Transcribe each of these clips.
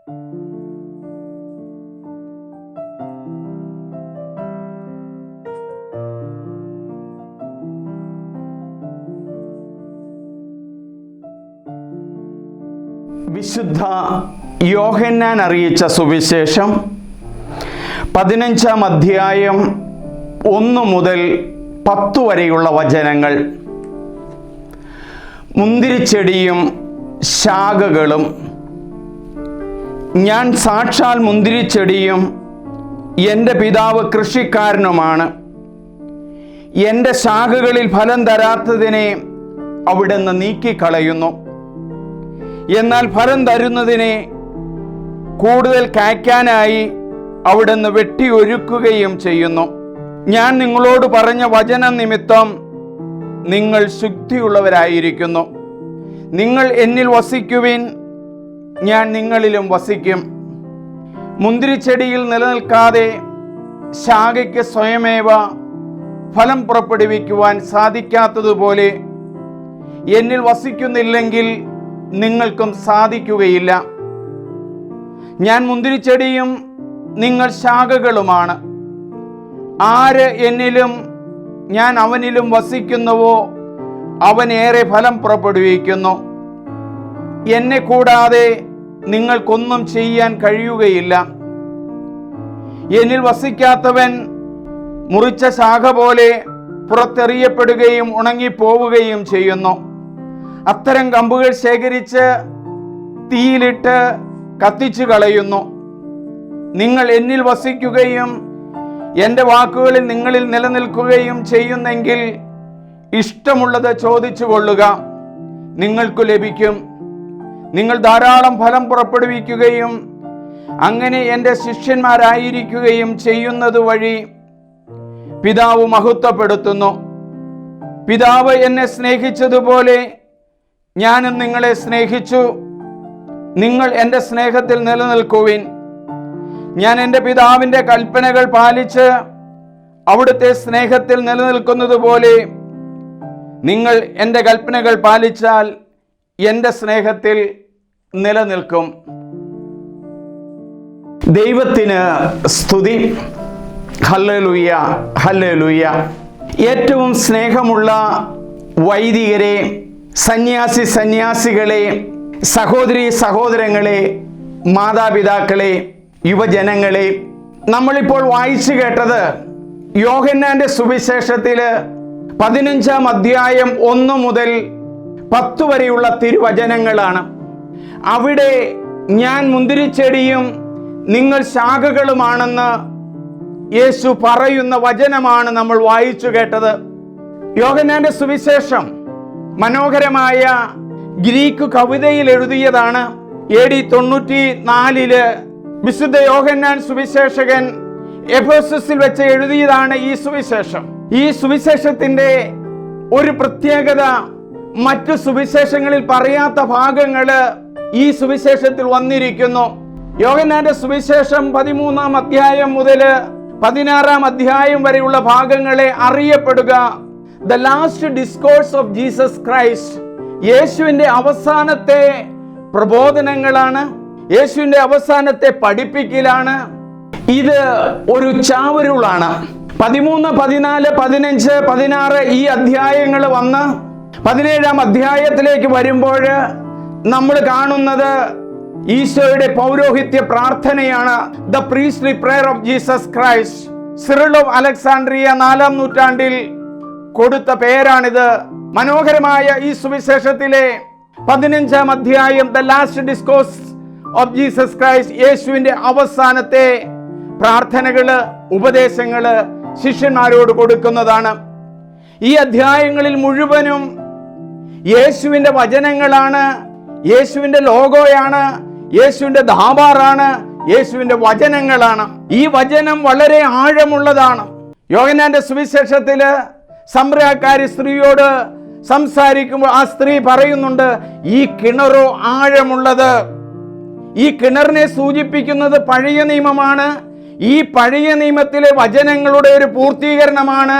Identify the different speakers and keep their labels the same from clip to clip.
Speaker 1: വിശുദ്ധ യോഹന്നാൻ അറിയിച്ച സുവിശേഷം 15-ാം അധ്യായം 1 മുതൽ 10 വരെയുള്ള വചനങ്ങൾ. മുന്തിരിച്ചെടിയും ശാഖകളും. ഞാൻ സാക്ഷാൽ മുന്തിരിച്ചെടിയും എൻ്റെ പിതാവ് കൃഷിക്കാരനുമാണ്. എൻ്റെ ശാഖകളിൽ ഫലം തരാത്തതിനെ അവിടുന്ന് നീക്കിക്കളയുന്നു, എന്നാൽ ഫലം തരുന്നതിനെ കൂടുതൽ കായ്ക്കാനായി അവിടുന്ന് വെട്ടിയൊരുക്കുകയും ചെയ്യുന്നു. ഞാൻ നിങ്ങളോട് പറഞ്ഞ വചനം നിമിത്തം നിങ്ങൾ ശുദ്ധിയുള്ളവരായിരിക്കുന്നു. നിങ്ങൾ എന്നിൽ വസിക്കുവിൻ, ഞാൻ നിങ്ങളിലും വസിക്കും. മുന്തിരിച്ചെടിയിൽ നിലനിൽക്കാതെ ശാഖയ്ക്ക് സ്വയമേവ ഫലം പുറപ്പെടുവിക്കുവാൻ സാധിക്കാത്തതുപോലെ എന്നിൽ വസിക്കുന്നില്ലെങ്കിൽ നിങ്ങൾക്കും സാധിക്കുകയില്ല. ഞാൻ മുന്തിരിച്ചെടിയും നിങ്ങൾ ശാഖകളുമാണ്. ആര് എന്നിലും ഞാൻ അവനിലും വസിക്കുന്നുവോ അവൻ ഏറെ ഫലം പുറപ്പെടുവിക്കുന്നു. എന്നെ കൂടാതെ നിങ്ങൾക്കൊന്നും ചെയ്യാൻ കഴിയുകയില്ല. എന്നിൽ വസിക്കാത്തവൻ മുറിച്ച ശാഖ പോലെ പുറത്തെറിയപ്പെടുകയും ഉണങ്ങിപ്പോവുകയും ചെയ്യുന്നു. അത്തരം കമ്പുകൾ ശേഖരിച്ച് തീയിലിട്ട് കത്തിച്ചു കളയുന്നു. നിങ്ങൾ എന്നിൽ വസിക്കുകയും എൻ്റെ വാക്കുകളിൽ നിങ്ങളിൽ നിലനിൽക്കുകയും ചെയ്യുന്നെങ്കിൽ ഇഷ്ടമുള്ളത് ചോദിച്ചു കൊള്ളുക, നിങ്ങൾക്ക് ലഭിക്കും. നിങ്ങൾ ധാരാളം ഫലം പുറപ്പെടുവിക്കുകയും അങ്ങനെ എൻ്റെ ശിഷ്യന്മാരായിരിക്കുകയും ചെയ്യുന്നത് വഴി പിതാവ് മഹത്വപ്പെടുത്തുന്നു. പിതാവ് എന്നെ സ്നേഹിച്ചതുപോലെ ഞാനും നിങ്ങളെ സ്നേഹിച്ചു. നിങ്ങൾ എൻ്റെ സ്നേഹത്തിൽ നിലനിൽക്കുവിൻ. ഞാൻ എൻ്റെ പിതാവിൻ്റെ കൽപ്പനകൾ പാലിച്ച് അവിടുത്തെ സ്നേഹത്തിൽ നിലനിൽക്കുന്നത് പോലെ നിങ്ങൾ എൻ്റെ കൽപ്പനകൾ പാലിച്ചാൽ എൻ്റെ സ്നേഹത്തിൽ നിലനിൽക്കും. ദൈവത്തിന് സ്തുതി. Hallelujah, hallelujah. ഏറ്റവും സ്നേഹമുള്ള വൈദികരെ, സന്യാസികളെ, സഹോദരീ സഹോദരങ്ങളെ, മാതാപിതാക്കളെ, യുവജനങ്ങളെ, നമ്മളിപ്പോൾ വായിച്ചു കേട്ടത് യോഹന്നാന്റെ സുവിശേഷത്തിൽ 15-ാം അധ്യായം 1 മുതൽ 10 വരെയുള്ള തിരുവചനങ്ങളാണ്. അവിടെ ഞാൻ മുന്തിരിച്ചെടിയും നിങ്ങൾ ശാഖകളുമാണെന്ന് യേശു പറയുന്ന വചനമാണ് നമ്മൾ വായിച്ചു കേട്ടത്. യോഹന്നാന്റെ സുവിശേഷം മനോഹരമായ ഗ്രീക്ക് കവിതയിൽ എഴുതിയതാണ്. AD 94 വിശുദ്ധ യോഹന്നാൻ സുവിശേഷകൻ എഫേസസിൽ വെച്ച് എഴുതിയതാണ് ഈ സുവിശേഷം. ഈ സുവിശേഷത്തിന്റെ ഒരു പ്രത്യേകത, മറ്റു സുവിശേഷങ്ങളിൽ പറയാത്ത ഭാഗങ്ങള് ഈ സുവിശേഷത്തിൽ വന്നിരിക്കുന്നു. യോഹന്നാന്റെ സുവിശേഷം 13-ാം അധ്യായം മുതൽ 16-ാം അധ്യായം വരെയുള്ള ഭാഗങ്ങളെ അറിയപ്പെടുക the last discourse of Jesus Christ. യേശുവിന്റെ അവസാനത്തെ പ്രബോധനങ്ങളാണ്, യേശുവിന്റെ അവസാനത്തെ പഠിപ്പിക്കലാണ്. ഇത് ഒരു ചാവരുളാണ്. 13, 14, 15, 16 ഈ അധ്യായങ്ങൾ വന്ന് 17-ാം അധ്യായത്തിലേക്ക് വരുമ്പോൾ നമ്മൾ കാണുന്നത് ഈശോയുടെ പൗരോഹിത്യ പ്രാർത്ഥനയാണ്. The priestly prayer of Jesus Christ. Cyril of Alexandria 4-ാം നൂറ്റാണ്ടിൽ കൊടുത്ത പേരാണിത്. മനോഹരമായ ഈ സുവിശേഷത്തിലെ 15-ാം അധ്യായം the last discourse of Jesus Christ, യേശുവിന്റെ അവസാനത്തെ പ്രാർത്ഥനകള്, ഉപദേശങ്ങള് ശിഷ്യന്മാരോട് കൊടുക്കുന്നതാണ്. ഈ അധ്യായങ്ങളിൽ മുഴുവനും യേശുവിന്റെ വചനങ്ങളാണ്, യേശുവിന്റെ ലോഗോയാണ്, യേശുവിന്റെ ധാബാറാണ്, യേശുവിന്റെ വചനങ്ങളാണ്. ഈ വചനം വളരെ ആഴമുള്ളതാണ്. യോഹന്നാന്റെ സുവിശേഷത്തില് സംരംഭക്കാരി സ്ത്രീയോട് സംസാരിക്കുമ്പോൾ ആ സ്ത്രീ പറയുന്നുണ്ട്, ഈ കിണറോ ആഴമുള്ളത്. ഈ കിണറിനെ സൂചിപ്പിക്കുന്നത് പഴയ നിയമമാണ്. ഈ പഴയ നിയമത്തിലെ വചനങ്ങളുടെ ഒരു പൂർത്തീകരണമാണ്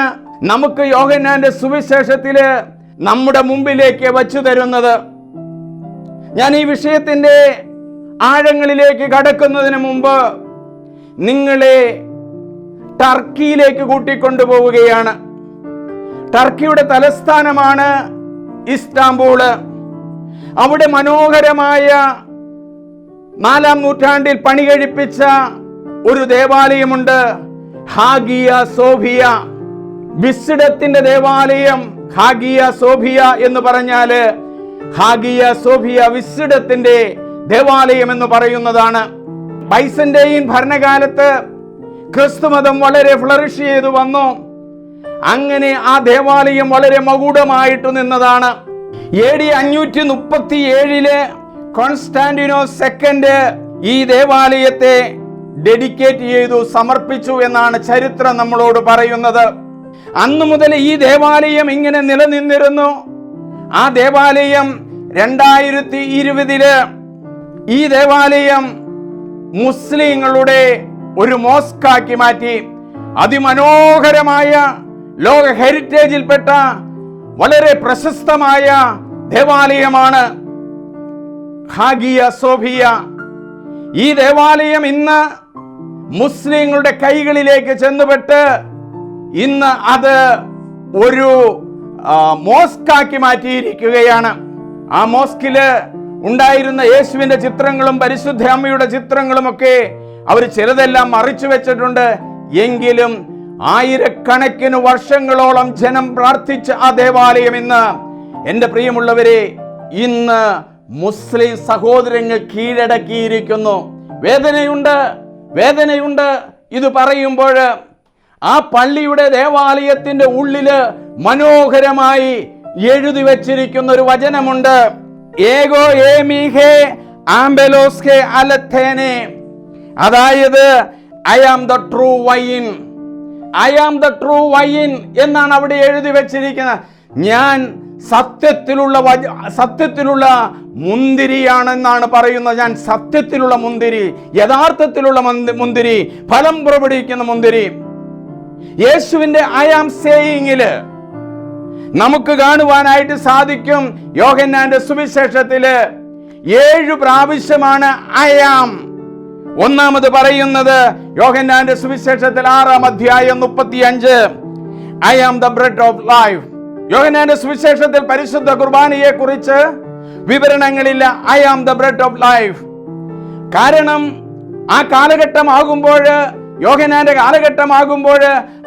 Speaker 1: നമുക്ക് യോഹന്നാന്റെ സുവിശേഷത്തില് നമ്മുടെ മുമ്പിലേക്ക് വച്ചു തരുന്നത്. ഞാൻ ഈ വിഷയത്തിന്റെ ആഴങ്ങളിലേക്ക് കടക്കുന്നതിന് മുമ്പ് നിങ്ങളെ ടർക്കിയിലേക്ക് കൂട്ടിക്കൊണ്ടുപോവുകയാണ്. ടർക്കിയുടെ തലസ്ഥാനമാണ് ഇസ്താംബൂള്. അവിടെ മനോഹരമായ 4-ാം നൂറ്റാണ്ടിൽ പണി കഴിപ്പിച്ച ഒരു ദേവാലയമുണ്ട്, ഹാഗിയ സോഫിയ. വിസ്ഡത്തിന്റെ ദേവാലയം ഹാഗിയ സോഫിയ എന്ന് പറഞ്ഞാല് ഹാഗിയ സോഫിയ വിസ്ഡത്തിന്റെ ദേവാലയം എന്ന് പറയുന്നതാണ്. ബൈസന്റൈൻ ഭരണകാലത്ത് ക്രിസ്തുമതം വളരെ ഫ്ലറിഷ് ചെയ്തു വന്നു. അങ്ങനെ ആ ദേവാലയം വളരെ മകുടമായിട്ട് നിന്നതാണ്. AD 537 കോൺസ്റ്റാന്റിനോസ് സെക്കൻഡ് ഈ ദേവാലയത്തെ ഡെഡിക്കേറ്റ് ചെയ്തു, സമർപ്പിച്ചു എന്നാണ് ചരിത്രം നമ്മളോട് പറയുന്നത്. അന്നു മുതൽ ഈ ദേവാലയം ഇങ്ങനെ നിലനിന്നിരുന്നു. ആ ദേവാലയം 2020 ഈ ദേവാലയം മുസ്ലിങ്ങളുടെ ഒരു മോസ്കാക്കി മാറ്റി. അതിമനോഹരമായ ലോക ഹെറിറ്റേജിൽപ്പെട്ട വളരെ പ്രശസ്തമായ ദേവാലയമാണ് ഹാഗിയ സോഫിയ. ഈ ദേവാലയം ഇന്ന് മുസ്ലിങ്ങളുടെ കൈകളിലേക്ക് ചെന്നുപെട്ട് ഇന്ന് അത് ഒരു മോസ്കാക്കി മാറ്റിയിരിക്കുകയാണ്. ആ മോസ്കില് ഉണ്ടായിരുന്ന യേശുവിന്റെ ചിത്രങ്ങളും പരിശുദ്ധ അമ്മയുടെ ചിത്രങ്ങളും ഒക്കെ അവർ ചിലതെല്ലാം മറിച്ചു വെച്ചിട്ടുണ്ട്. എങ്കിലും ആയിരക്കണക്കിന് വർഷങ്ങളോളം ജനം പ്രാർത്ഥിച്ച ആ ദേവാലയം ഇന്ന്, എൻ്റെ പ്രിയമുള്ളവരെ, ഇന്ന് മുസ്ലിം സഹോദരങ്ങൾ കീഴടക്കിയിരിക്കുന്നു. വേദനയുണ്ട് ഇത് പറയുമ്പോൾ. ആ പള്ളിയുടെ ദേവാലയത്തിന്റെ ഉള്ളില് മനോഹരമായി എഴുതി വെച്ചിരിക്കുന്ന ഒരു വചനമുണ്ട്, ഏഗോ ഏമീഹേ ആംബെലോസ്കെ അലത്തേനെ. അതായത് I am the true vine, I am the true vine എന്നാണ് അവിടെ എഴുതി വെച്ചിരിക്കുന്നത്. ഞാൻ സത്യത്തിലുള്ള മുന്തിരിയാണെന്നാണ് പറയുന്നത്. ഞാൻ സത്യത്തിലുള്ള മുന്തിരി, യഥാർത്ഥത്തിലുള്ള മുന്തിരി, ഫലം പുറപ്പെടുവിക്കുന്ന മുന്തിരി. യേശുവിന്റെ ഐ ആം സേയിങ്ങില് നമുക്ക് കാണുവാനായിട്ട് സാധിക്കും. യോഹന്നാന്റെ സുവിശേഷത്തില് 7 പ്രാവശ്യമാണ് ഐ ആം. ഒന്നാമത് പറയുന്നത് യോഹന്നാന്റെ സുവിശേഷത്തിൽ 6-ാം അധ്യായം 35, I am the bread of life. യോഹന്നാന്റെ സുവിശേഷത്തിൽ പരിശുദ്ധ കുർബാനയെ കുറിച്ച് വിവരണങ്ങളില്ല, I am the bread of life. കാരണം ആ കാലഘട്ടമാകുമ്പോൾ, യോഹന്നാന്റെ കാലഘട്ടമാകുമ്പോൾ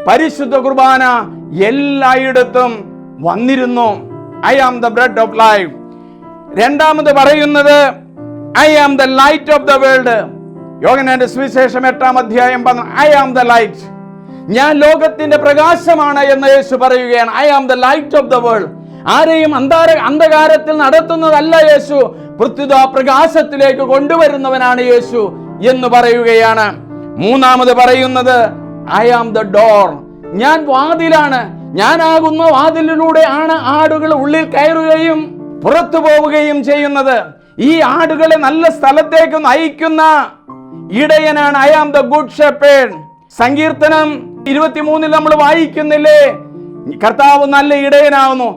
Speaker 1: പരിശുദ്ധ കുർബാന എല്ലായിടത്തും വന്നിരുന്നു. I am the bread of life. രണ്ടാമത് പറയുന്നത് I am the light of the world. യോഹന്നാന്റെ സുവിശേഷം 8-ാം അധ്യായം 10, ഐ ആം ദ ലൈറ്റ്. ഞാൻ ലോകത്തിന്റെ പ്രകാശമാണ് എന്ന് യേശു പറയുകയാണ്. I am the light of the world. ആരെയും അന്ധകാരത്തിൽ നടത്തുന്നതല്ല യേശു, പ്രത്യുത പ്രകാശത്തിലേക്ക് കൊണ്ടുവരുന്നവനാണ് യേശു എന്ന് പറയുകയാണ്. മൂന്നാമത് പറയുന്നത് ഐ ആം ദ ഡോർ. ഞാൻ വാതിലാണ്. ഞാനാകുന്ന വാതിലിലൂടെ ആണ് ആടുകൾ ഉള്ളിൽ കയറുകയും പുറത്തു പോവുകയും ചെയ്യുന്നത്. ഈ ആടുകളെ നല്ല സ്ഥലത്തേക്ക് നയിക്കുന്ന ഇടയനാണ് I am the good shepherd. സങ്കീർത്തനം 23 നമ്മൾ വായിക്കുന്നില്ലേ, കർത്താവ് നല്ല ഇടയനാകുന്നു,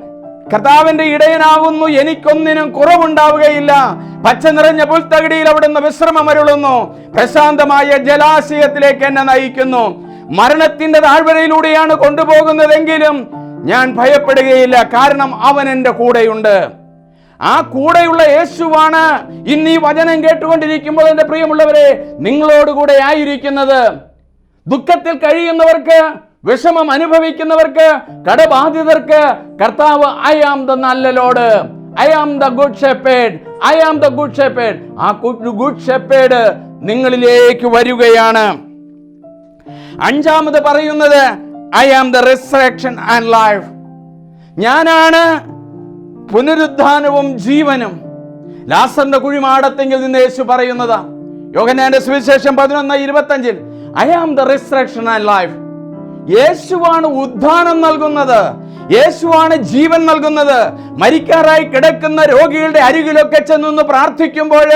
Speaker 1: കർത്താവിന്റെ ഇടയനാകുന്നു, എനിക്കൊന്നിനും കുറവുണ്ടാവുകയില്ല. പച്ച നിറഞ്ഞ പുൽത്തകിടിയിൽ അവിടുന്ന് വിശ്രമമരുളുന്നു, പ്രശാന്തമായ ജലാശയത്തിലേക്ക് എന്നെ നയിക്കുന്നു. മരണത്തിന്റെ താഴ്വരയിലൂടെയാണ് കൊണ്ടുപോകുന്നതെങ്കിലും ഞാൻ ഭയപ്പെടുകയില്ല, കാരണം അവൻ എൻ്റെ കൂടെയുണ്ട്. ആ കൂടെയുള്ള യേശുവാണ് ഇന്ന് ഈ വചനം കേട്ടുകൊണ്ടിരിക്കുമ്പോൾ എൻ്റെ പ്രിയമുള്ളവരെ നിങ്ങളോടുകൂടെ ആയിരിക്കുന്നത്. ദുഃഖത്തിൽ കഴിയുന്നവർക്ക്, വിഷമം അനുഭവിക്കുന്നവർക്ക്, കടബാധിതർക്ക് കർത്താവ് ഐ ആം ദ നല്ല lord, I am the good shepherd, I am the good shepherd. ആ ഗുഡ് ഷെപ്പേർഡ് നിങ്ങളിലേക്ക് വരികയാണ്. അഞ്ചാമത് പറയുന്നത് I am the resurrection and life. ഞാനാണ് പുനരുദ്ധാനവും ജീവനും. ലാസറിന്റെ കുഴിമാടത്തെങ്കിൽ നിന്ന് യേശു പറയുന്നതാ. യോഹന്നാന്റെ സുവിശേഷം 11:25, I am the resurrection and life. യേശുവാണ് ഉദ്ധാനം നൽകുന്നത്, യേശുവാണ് ജീവൻ നൽകുന്നത്. മരിക്കാറായി കിടക്കുന്ന രോഗികളുടെ അരികിലൊക്കെ ചെന്ന് പ്രാർത്ഥിക്കുമ്പോൾ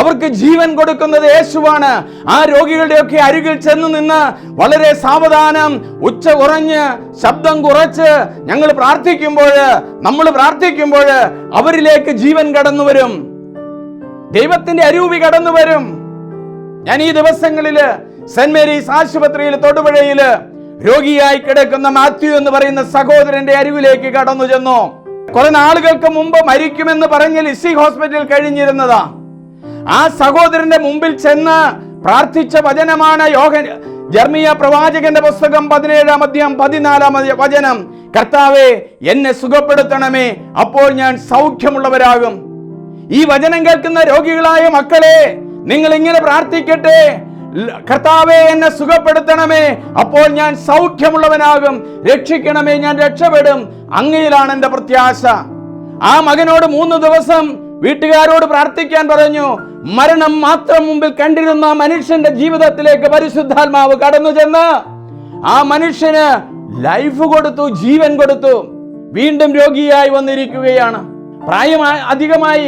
Speaker 1: അവർക്ക് ജീവൻ കൊടുക്കുന്നത് യേശുവാണ്. ആ രോഗികളുടെയൊക്കെ അരികിൽ ചെന്ന് നിന്ന് വളരെ സാവധാനം, ഉച്ച കുറഞ്ഞ്, ശബ്ദം കുറച്ച് നമ്മൾ പ്രാർത്ഥിക്കുമ്പോൾ അവരിലേക്ക് ജീവൻ കടന്നു വരും. ദൈവത്തിന്റെ അരൂപി കടന്നു വരും. ഞാൻ ഈ ദിവസങ്ങളില് സെന്റ് മേരീസ് ആശുപത്രിയിൽ തൊടുപുഴയില് രോഗിയായി കിടക്കുന്ന മാത്യു എന്ന് പറയുന്ന സഹോദരന്റെ അരികിലേക്ക് കടന്നു ചെന്നു. കുറെ നാളുകൾക്ക് മുമ്പ് മരിക്കുമെന്ന് പറഞ്ഞ് ലിസി ഹോസ്പിറ്റലിൽ കഴിഞ്ഞിരുന്നതാ. ആ സഹോദരന്റെ മുമ്പിൽ ചെന്ന് പ്രാർത്ഥിച്ച വചനമാണ് ജെർമിയ പ്രവാചകന്റെ പുസ്തകം 17-ാം അധ്യായം 14-ാം വചനം. കർത്താവേ, എന്നെ സുഖപ്പെടുത്തണമേ, അപ്പോൾ ഞാൻ സൗഖ്യമുള്ളവരാകും. ഈ വചനം കേൾക്കുന്ന രോഗികളായ മക്കളെ, നിങ്ങൾ ഇങ്ങനെ പ്രാർത്ഥിക്കട്ടെ. കർത്താവേ, എന്നെ സുഖപ്പെടുത്തണമേ, അപ്പോൾ ഞാൻ സൗഖ്യമുള്ളവനാകും. രക്ഷിക്കണമേ, ഞാൻ രക്ഷപ്പെടും. അങ്ങയിലാണ് എന്റെ പ്രത്യാശ. ആ മകനോട് 3 ദിവസം വീട്ടുകാരോട് പ്രാർത്ഥിക്കാൻ പറഞ്ഞു. മരണം മാത്രം മുമ്പിൽ കണ്ടിരുന്ന മനുഷ്യന്റെ ജീവിതത്തിലേക്ക് പരിശുദ്ധാത്മാവ് കടന്നു ചെന്ന് ആ മനുഷ്യന് ലൈഫ് കൊടുത്തു, ജീവൻ കൊടുത്തു. വീണ്ടും രോഗിയായി വന്നിരിക്കുകയാണ്. പ്രായമായി അധികമായി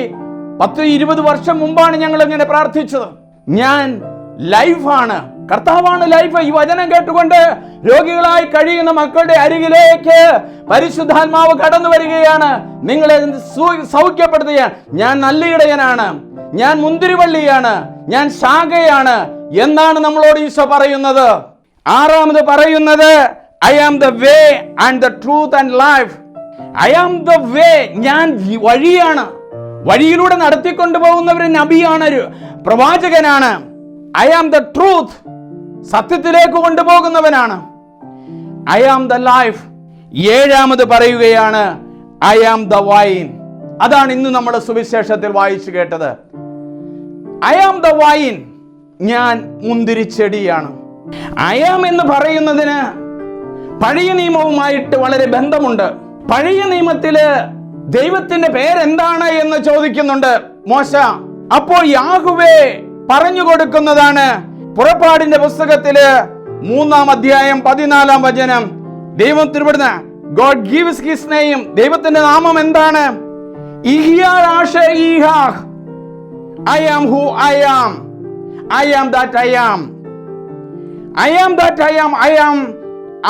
Speaker 1: 10-20 വർഷം മുമ്പാണ് ഞങ്ങൾ ഇങ്ങനെ പ്രാർത്ഥിച്ചത്. ഞാൻ ലൈഫാണ്, കർത്താവാണ് ലൈഫ്. ഈ വചനം കേട്ടുകൊണ്ട് രോഗികളായി കഴിയുന്ന മക്കളുടെ അരികിലേക്ക് പരിശുദ്ധാത്മാവ് കടന്നു വരികയാണ്. നിങ്ങളെ സൗഖ്യപ്പെടുത്തുകയാണ്. ഞാൻ നല്ല ഇടയനാണ്, ഞാൻ മുന്തിരിവള്ളിയാണ്, ഞാൻ ശാഖയാണ് എന്നാണ് നമ്മളോട് ഈശോ പറയുന്നത്. 6ാമത് പറയുന്നത്, I am the way and the truth and life. I am the way, ഞാൻ വഴിയാണ്. വഴിയിലൂടെ നടത്തിക്കൊണ്ടു പോകുന്നവര് നബിയാണ്, പ്രവാചകനാണ്. ഐ ആം ദ ട്രൂത്ത്, സത്യത്തിലേക്ക് കൊണ്ടുപോകുന്നവനാണ്. I am the life. 7ാമത് പറയുകയാണ്, ഐ ആം ദ വൈൻ. അതാണ് ഇന്ന് നമ്മുടെ സുവിശേഷത്തിൽ വായിച്ചു കേട്ടത്. ഐ ആം ദ വൈൻ, ഞാൻ മുന്തിരിച്ചെടിയാണ്. ഐ ആം എന്ന് പറയുന്നതിന് പഴയ നിയമവുമായിട്ട് വളരെ ബന്ധമുണ്ട്. പഴയ നിയമത്തില് ദൈവത്തിന്റെ പേരെന്താണ് എന്ന് ചോദിക്കുന്നുണ്ട് മോശ. അപ്പോൾ യാഹുവേ പറഞ്ഞു കൊടുക്കുന്നതാണ്. പുറപ്പാടിന്റെ പുസ്തകത്തില് 3-ാം അധ്യായം 14-ാം വചനം. ദൈവം തിരുവിടുന്ന ഗോഡ് ഗീവ്സ് ഹിസ് നെയിം. ദൈവത്തിന്റെ നാമം എന്താണ്? I am who I am. I am that I am. I am that I am.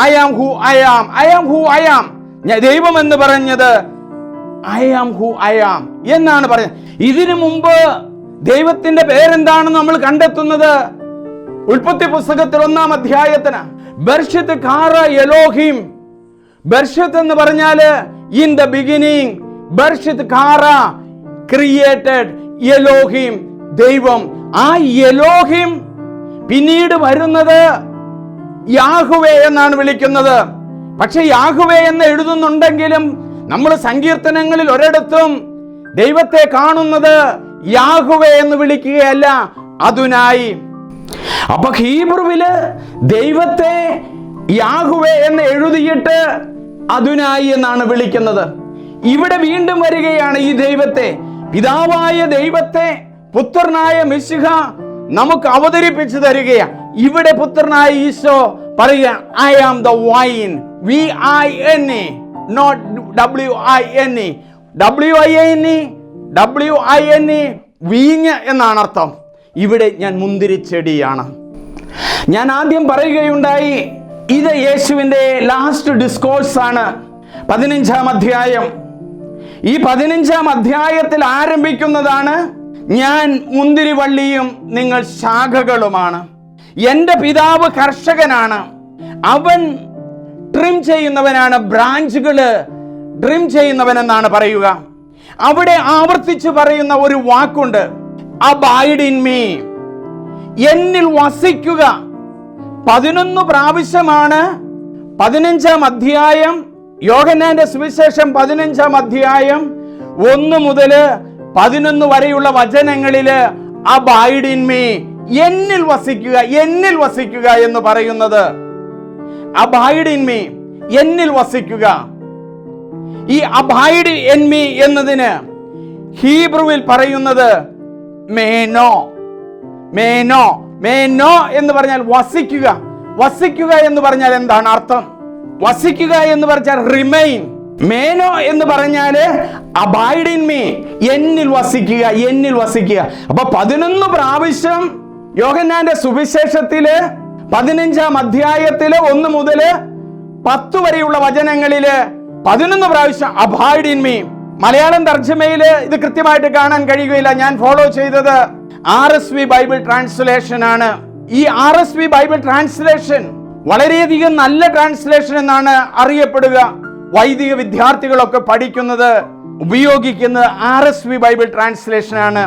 Speaker 1: I am who I am. I am who I am. ദൈവം എന്ന് പറഞ്ഞത് I am who I am എന്നാണ് പറയുന്നത്. ഇതിനു മുമ്പ് ദൈവത്തിന്റെ പേരെന്താണെന്ന് നമ്മൾ കണ്ടെത്തുന്നത് ഉൽപ്പത്തി പുസ്തകത്തിൽ 1-ാം അധ്യായത്തിന്. ബർഷിത്ത് കാറ എലോഹിം. ബർഷിത്ത് എന്ന് പറഞ്ഞാല് ഇൻ ദ ബിഗിനിങ്. ബർഷിത്ത് കാറ ക്രിയേറ്റഡ് എലോഹിം, ദൈവം. ആ എലോഹിം പിന്നീട് വരുന്നത് യാഹുവേ എന്നാണ് വിളിക്കുന്നത്. പക്ഷെ യാഹുവേ എന്ന് എഴുതുന്നുണ്ടെങ്കിലും നമ്മൾ സങ്കീർത്തനങ്ങളിൽ ഒരിടത്തും ദൈവത്തെ കാണുന്നത് യാഹുവേ എന്ന് വിളിക്കുകയല്ല, അതുനായി. അപ്പൊ ഹീബ്രുവില് ദൈവത്തെ യാഹുവേ എന്ന് എഴുതിയിട്ട് അതുനായി എന്നാണ് വിളിക്കുന്നത്. ഇവിടെ വീണ്ടും വരികയാണ് ഈ ദൈവത്തെ, പിതാവായ ദൈവത്തെ പുത്രനായ മിശിഹ നമുക്ക് അവതരിപ്പിച്ചു തരികയാണ്. ഇവിടെ പുത്രനായ ഈശോ പറയുക, I am the vine. VINE, not WINE. WINE വീഞ്ഞ് എന്നാണ് അർത്ഥം. ഇവിടെ ഞാൻ മുന്തിരിച്ചെടിയാണ്. ഞാൻ ആദ്യം പറയുകയുണ്ടായി, ഇത് യേശുവിൻ്റെ ലാസ്റ്റ് ഡിസ്കോഴ്സ് ആണ്, 15-ാം അധ്യായം. ഈ 15-ാം അധ്യായത്തിൽ ആരംഭിക്കുന്നതാണ്, ഞാൻ മുന്തിരിവള്ളിയും നിങ്ങൾ ശാഖകളുമാണ്. എൻ്റെ പിതാവ് കർഷകനാണ്, അവൻ ട്രിം ചെയ്യുന്നവനാണ്, ബ്രാഞ്ചുകള് ട്രിം ചെയ്യുന്നവനെന്നാണ് പറയുക. അവിടെ ആവർത്തിച്ച് പറയുന്ന ഒരു വാക്കുണ്ട്, അബൈഡ് ഇൻ മീ, എന്നിൽ വസിക്കുക. 11 പ്രാവശ്യമാണ് 15-ാം അധ്യായം, യോഹന്നാന്റെ സുവിശേഷം 15-ാം അധ്യായം 1 മുതൽ 11 വരെയുള്ള വചനങ്ങളില് അബൈഡ് ഇൻ മീ, എന്നിൽ വസിക്കുക, എന്നിൽ വസിക്കുക എന്ന് പറയുന്നത്. അബൈഡ് ഇൻ മീ, എന്നിൽ വസിക്കുക. ഈ അബൈഡ് ഇൻ മീ എന്നതിന് ഹീബ്രുവിൽ പറയുന്നത് മേനോ. മേനോ, മേനോ എന്ന് പറഞ്ഞാൽ വസിക്കുക. വസിക്കുക എന്ന് പറഞ്ഞാൽ എന്താണ് അർത്ഥം? വസിക്കുക എന്ന് പറഞ്ഞാൽ റിമെയിൻ. മേനോ എന്ന് പറഞ്ഞാല് അബൈഡ് ഇൻ മീ, എന്നിൽ വസിക്കുക, എന്നിൽ വസിക്കുക. അപ്പൊ 11 പ്രാവശ്യം യോഹന്നാന്റെ സുവിശേഷത്തില് 15-ാം അധ്യായത്തില് 1 മുതൽ 10 വരെയുള്ള വചനങ്ങളില് 11 പ്രാവശ്യം അബൈഡ് ഇൻ മീ, മലയാളം തർജ്ജമയിൽ ഇത് കൃത്യമായിട്ട് കാണാൻ കഴിയുകയില്ല. ഞാൻ ഫോളോ ചെയ്തത് RSV ബൈബിൾ ട്രാൻസ്ലേഷൻ ആണ്. ഈ RSV ബൈബിൾ ട്രാൻസ്ലേഷൻ വളരെയധികം നല്ല ട്രാൻസ്ലേഷൻ എന്നാണ് അറിയപ്പെടുക. വൈദിക വിദ്യാർത്ഥികളൊക്കെ പഠിക്കുന്നത് ഉപയോഗിക്കുന്നത് RSV ബൈബിൾ ട്രാൻസ്ലേഷൻ ആണ്.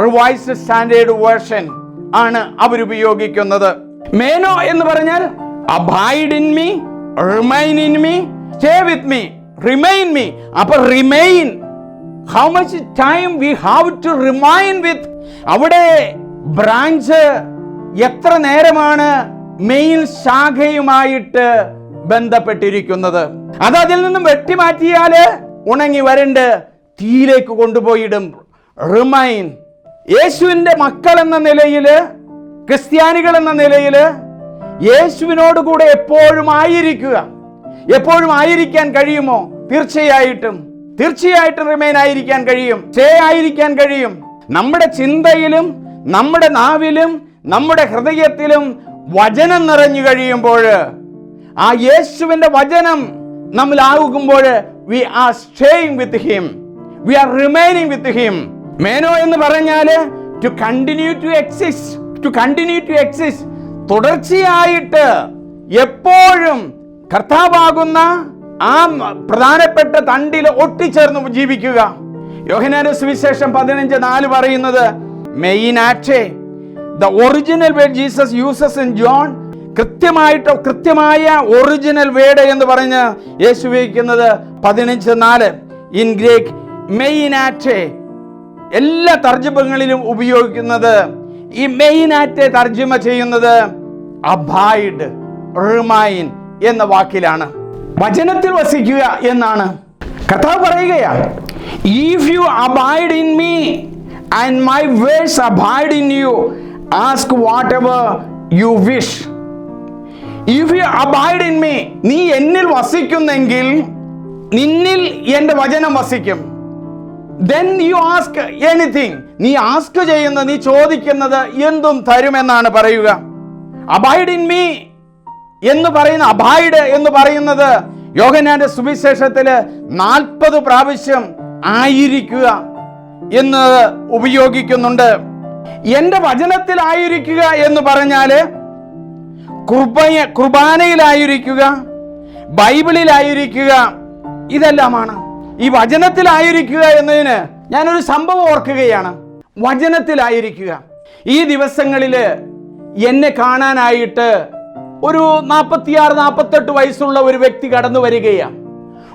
Speaker 1: റിവൈസ്ഡ് സ്റ്റാൻഡേർഡ് വേർഷൻ ആണ് അവരുപയോഗിക്കുന്നത്. മേനോ എന്ന് പറഞ്ഞാൽ abide in me, remain in me, stay with me, remain me. അപ്പൊ remain, how much time we have to remain with. അവിടെ ബ്രാഞ്ച് എത്ര നേരമാണ് മെയിൻ ശാഖയുമായിട്ട് ബന്ധപ്പെട്ടിരിക്കുന്നത്. അത് അതിൽ നിന്നും വെട്ടിമാറ്റിയാല് ഉണങ്ങി വരണ്ട് തീയിലേക്ക് കൊണ്ടുപോയിടും. റിമൈൻ. യേശുവിന്റെ മക്കൾ എന്ന നിലയില്, ക്രിസ്ത്യാനികൾ എന്ന നിലയില് യേശുവിനോട് കൂടെ എപ്പോഴും ആയിരിക്കുക. എപ്പോഴും ആയിരിക്കാൻ കഴിയുമോ? തീർച്ചയായിട്ടും റിമൈൻ ആയിരിക്കാൻ കഴിയും, സ്റ്റേ ആയിരിക്കാൻ കഴിയും. നമ്മുടെ ചിന്തയിലും നമ്മുടെ നാവിലും നമ്മുടെ ഹൃദയത്തിലും വചനം നിറഞ്ഞു കഴിയുമ്പോൾ, ആ യേശുവിന്റെ വചനം നമ്മിലാകുമ്പോൾ, we are staying with him, we are remaining with him. Menon എന്ന് പറഞ്ഞാല് to continue to exist, തുടർച്ചയായിട്ട് എപ്പോഴും കർത്താവാകുന്ന ആ പ്രധാനപ്പെട്ട തണ്ടിൽ ഒട്ടിച്ചേർന്ന് ജീവിക്കുക. യോഹന്നാന്റെ സുവിശേഷം 15:4 പറയുന്നത് മെയിനാറ്റ് the original word Jesus uses in John. കൃത്യമായ ഒറിജിനൽ വേർഡ് എന്ന് പറഞ്ഞ് യേശു ഉപയോഗിക്കുന്നത് 15:4. ഇൻ ഗ്രീക്ക് മെയിനാറ്റ്. എല്ലാ തർജ്ജമകളിലും ഉപയോഗിക്കുന്നത് ഈ മെയിനാറ്റ് തർജ്ജമ ചെയ്യുന്നത് അബൈഡ്, റിമൈൻ എന്ന വാക്കിലാണ്. വചനത്തിൽ വസിക്കുക എന്നാണ്. കർത്താവ് പറയുകയാണ്, if you abide in me and my words abide in you, ask whatever you wish. If you abide in me, നീ എന്നിൽ വസിക്കുന്നെങ്കിൽ നിന്നിൽ എൻ്റെ വചനം വസിക്കും. Then you ask anything. നീ ആസ്ക് ചെയ്യുന്നത്, നീ ചോദിക്കുന്നത് എന്തും തരുമെന്നാണ് പറയുക. അബൈഡ് ഇൻ മീ എന്ന് പറയുന്ന, അബൈഡ് എന്ന് പറയുന്നത് യോഹന്നാന്റെ സുവിശേഷത്തില് 40 പ്രാവശ്യം ആയിരിക്കുക എന്ന് ഉപയോഗിക്കുന്നുണ്ട്. എൻ്റെ വചനത്തിലായിരിക്കുക എന്ന് പറഞ്ഞാല് കുർബാനയിലായിരിക്കുക, ബൈബിളിലായിരിക്കുക, ഇതെല്ലാമാണ്. ഈ വചനത്തിലായിരിക്കുക എന്നതിന് ഞാനൊരു സംഭവം ഓർക്കുകയാണ്. വചനത്തിലായിരിക്കുക. ഈ ദിവസങ്ങളിൽ എന്നെ കാണാനായിട്ട് ഒരു 46-48 വയസ്സുള്ള ഒരു വ്യക്തി കടന്നു വരികയാണ്.